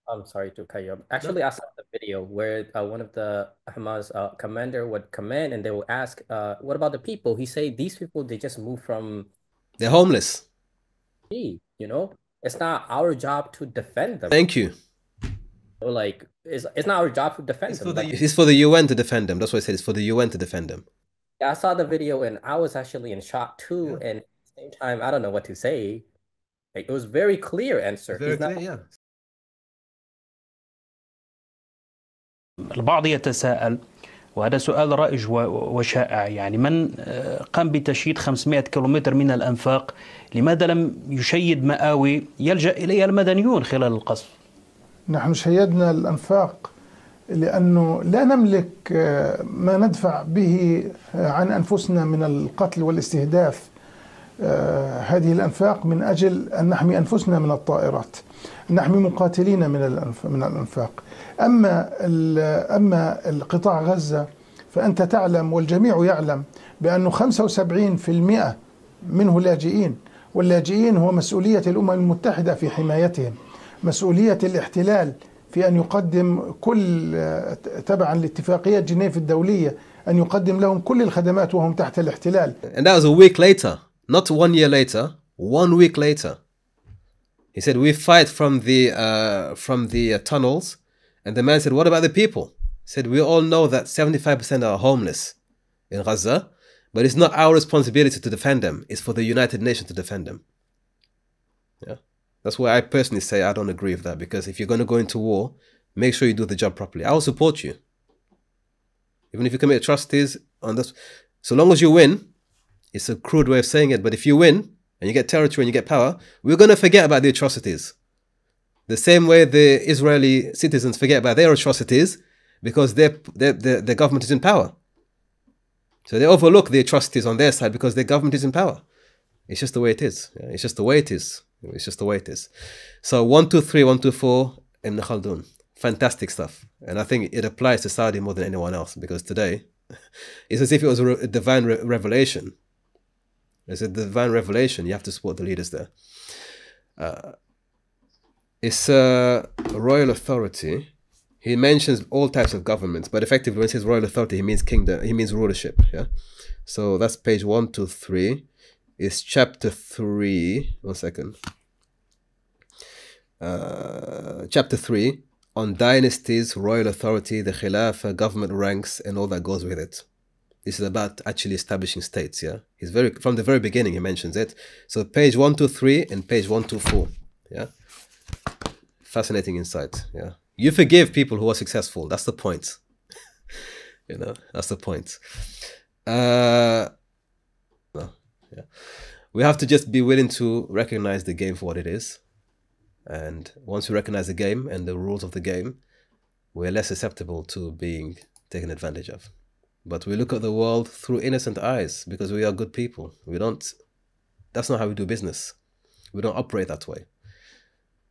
I'm sorry to cut you off. Actually, I saw the video where one of the Hamas commander would command and they will ask, what about the people? He say these people, they just moved from... They're homeless. You know, it's not our job to defend them. Thank you. So, like, it's not our job to defend them. It's for the UN to defend them. That's what I said. It's for the UN to defend them. Yeah, I saw the video and I was actually in shock too. Yeah. And at the same time, I don't know what to say. Like, it was very clear answer. Very clear, yeah. البعض يتساءل وهذا سؤال رائج وشائع يعني من قام بتشييد 500 كيلومتر من الأنفاق لماذا لم يشيد مآوي يلجأ إليها المدنيون خلال القصف؟ نحن شيدنا الأنفاق لأنه لا نملك ما ندفع به عن أنفسنا من القتل والاستهداف. هذه الأنفاق من أجل أن نحمي أنفسنا من الطائرات، نحمي مقاتلين من الأنفاق. أما القطاع غزة فأنت تعلم والجميع يعلم بأنه 75% منه لاجئين، واللاجئين هو مسؤولية الأمم المتحدة في حمايتهم، مسؤولية الاحتلال في أن يقدم كل تبعا لاتفاقية جنيف الدولية أن يقدم لهم كل الخدمات وهم تحت الاحتلال. And that was a week later, not 1 year later, 1 week later. He said, we fight from the tunnels. And the man said, what about the people? He said, we all know that 75% are homeless in Gaza, but it's not our responsibility to defend them. It's for the United Nations to defend them. Yeah. That's why I personally say I don't agree with that, because if you're going to go into war, make sure you do the job properly. I will support you. Even if you commit atrocities on this, so long as you win, it's a crude way of saying it, but if you win and you get territory and you get power, we're going to forget about the atrocities. The same way the Israeli citizens forget about their atrocities because their government is in power. So they overlook the atrocities on their side because their government is in power. It's just the way it is. It's just the way it is. It's just the way it is. So 123, 124, Ibn Khaldun. Fantastic stuff. And I think it applies to Saudi more than anyone else, because today it's as if it was a divine revelation. It's a divine revelation. You have to support the leaders there. It's a royal authority. He mentions all types of governments, but effectively when he says royal authority, he means kingdom, he means rulership. Yeah. So that's page 123. It's chapter 3. 1 second. Chapter 3 on dynasties, royal authority, the Khilafah, government ranks, and all that goes with it. This is about actually establishing states. Yeah. He's from the very beginning he mentions it. So page 123 and page 124. Yeah. Fascinating insight. Yeah. You forgive people who are successful. That's the point. You know, that's the point. Yeah. We have to just be willing to recognize the game for what it is. And once we recognize the game and the rules of the game, we're less susceptible to being taken advantage of. But we look at the world through innocent eyes because we are good people. That's not how we do business. We don't operate that way.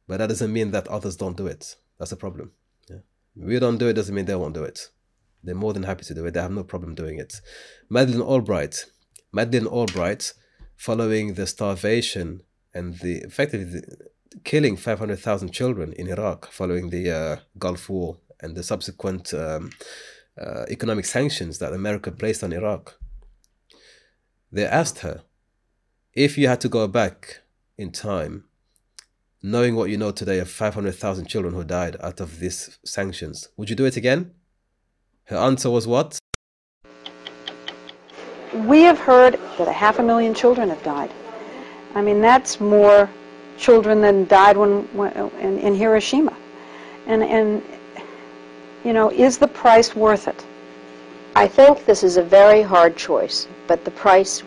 But that doesn't mean that others don't do it. That's the problem. Yeah. We don't do it doesn't mean they won't do it. They're more than happy to do it. They have no problem doing it. Madeleine Albright, following the starvation and effectively killing 500,000 children in Iraq following the Gulf War and the subsequent economic sanctions that America placed on Iraq. They asked her, If you had to go back in time, knowing what you know today of 500,000 children who died out of these sanctions, would you do it again? Her answer was what? We have heard that 500,000 children have died. I mean, that's more children than died in Hiroshima. And you know, is the price worth it? I think this is a very hard choice, but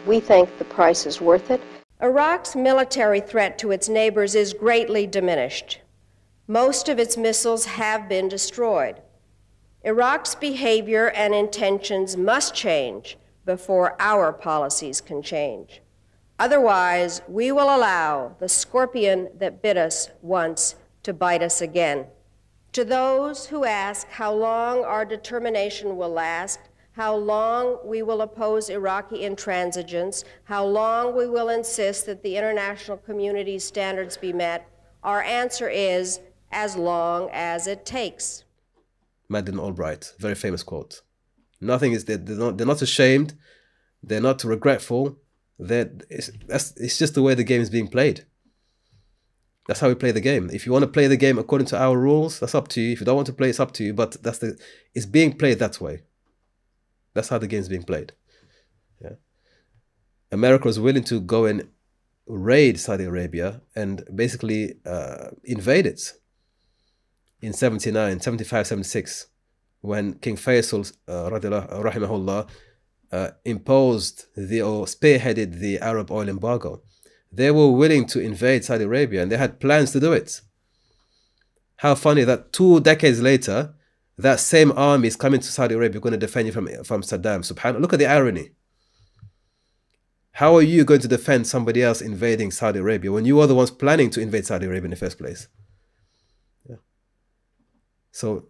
we think the price is worth it. Iraq's military threat to its neighbors is greatly diminished. Most of its missiles have been destroyed. Iraq's behavior and intentions must change before our policies can change. Otherwise, we will allow the scorpion that bit us once to bite us again. To those who ask how long our determination will last, how long we will oppose Iraqi intransigence, how long we will insist that the international community's standards be met, our answer is as long as it takes. Madeleine Albright, very famous quote. Nothing is they're not ashamed, they're not regretful. It's just the way the game is being played. That's how we play the game. If you want to play the game according to our rules, that's up to you. If you don't want to play, it's up to you. But it's being played that way. That's how the game is being played. Yeah. America was willing to go and raid Saudi Arabia and basically invade it in 75, 76, when King Faisal, rahimahullah, imposed or spearheaded the Arab oil embargo. They were willing to invade Saudi Arabia and they had plans to do it. How funny that 2 decades later, that same army is coming to Saudi Arabia, going to defend you from Saddam. Subhanallah, look at the irony. How are you going to defend somebody else invading Saudi Arabia when you are the ones planning to invade Saudi Arabia in the first place? Yeah. So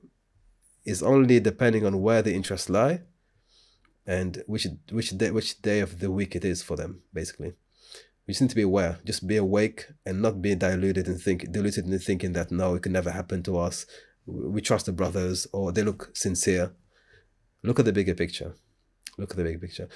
it's only depending on where the interests lie and which day of the week it is for them, basically. We just need to be aware, just be awake and not be diluted in thinking that no, it can never happen to us. We trust the brothers or they look sincere. Look at the bigger picture. Look at the bigger picture.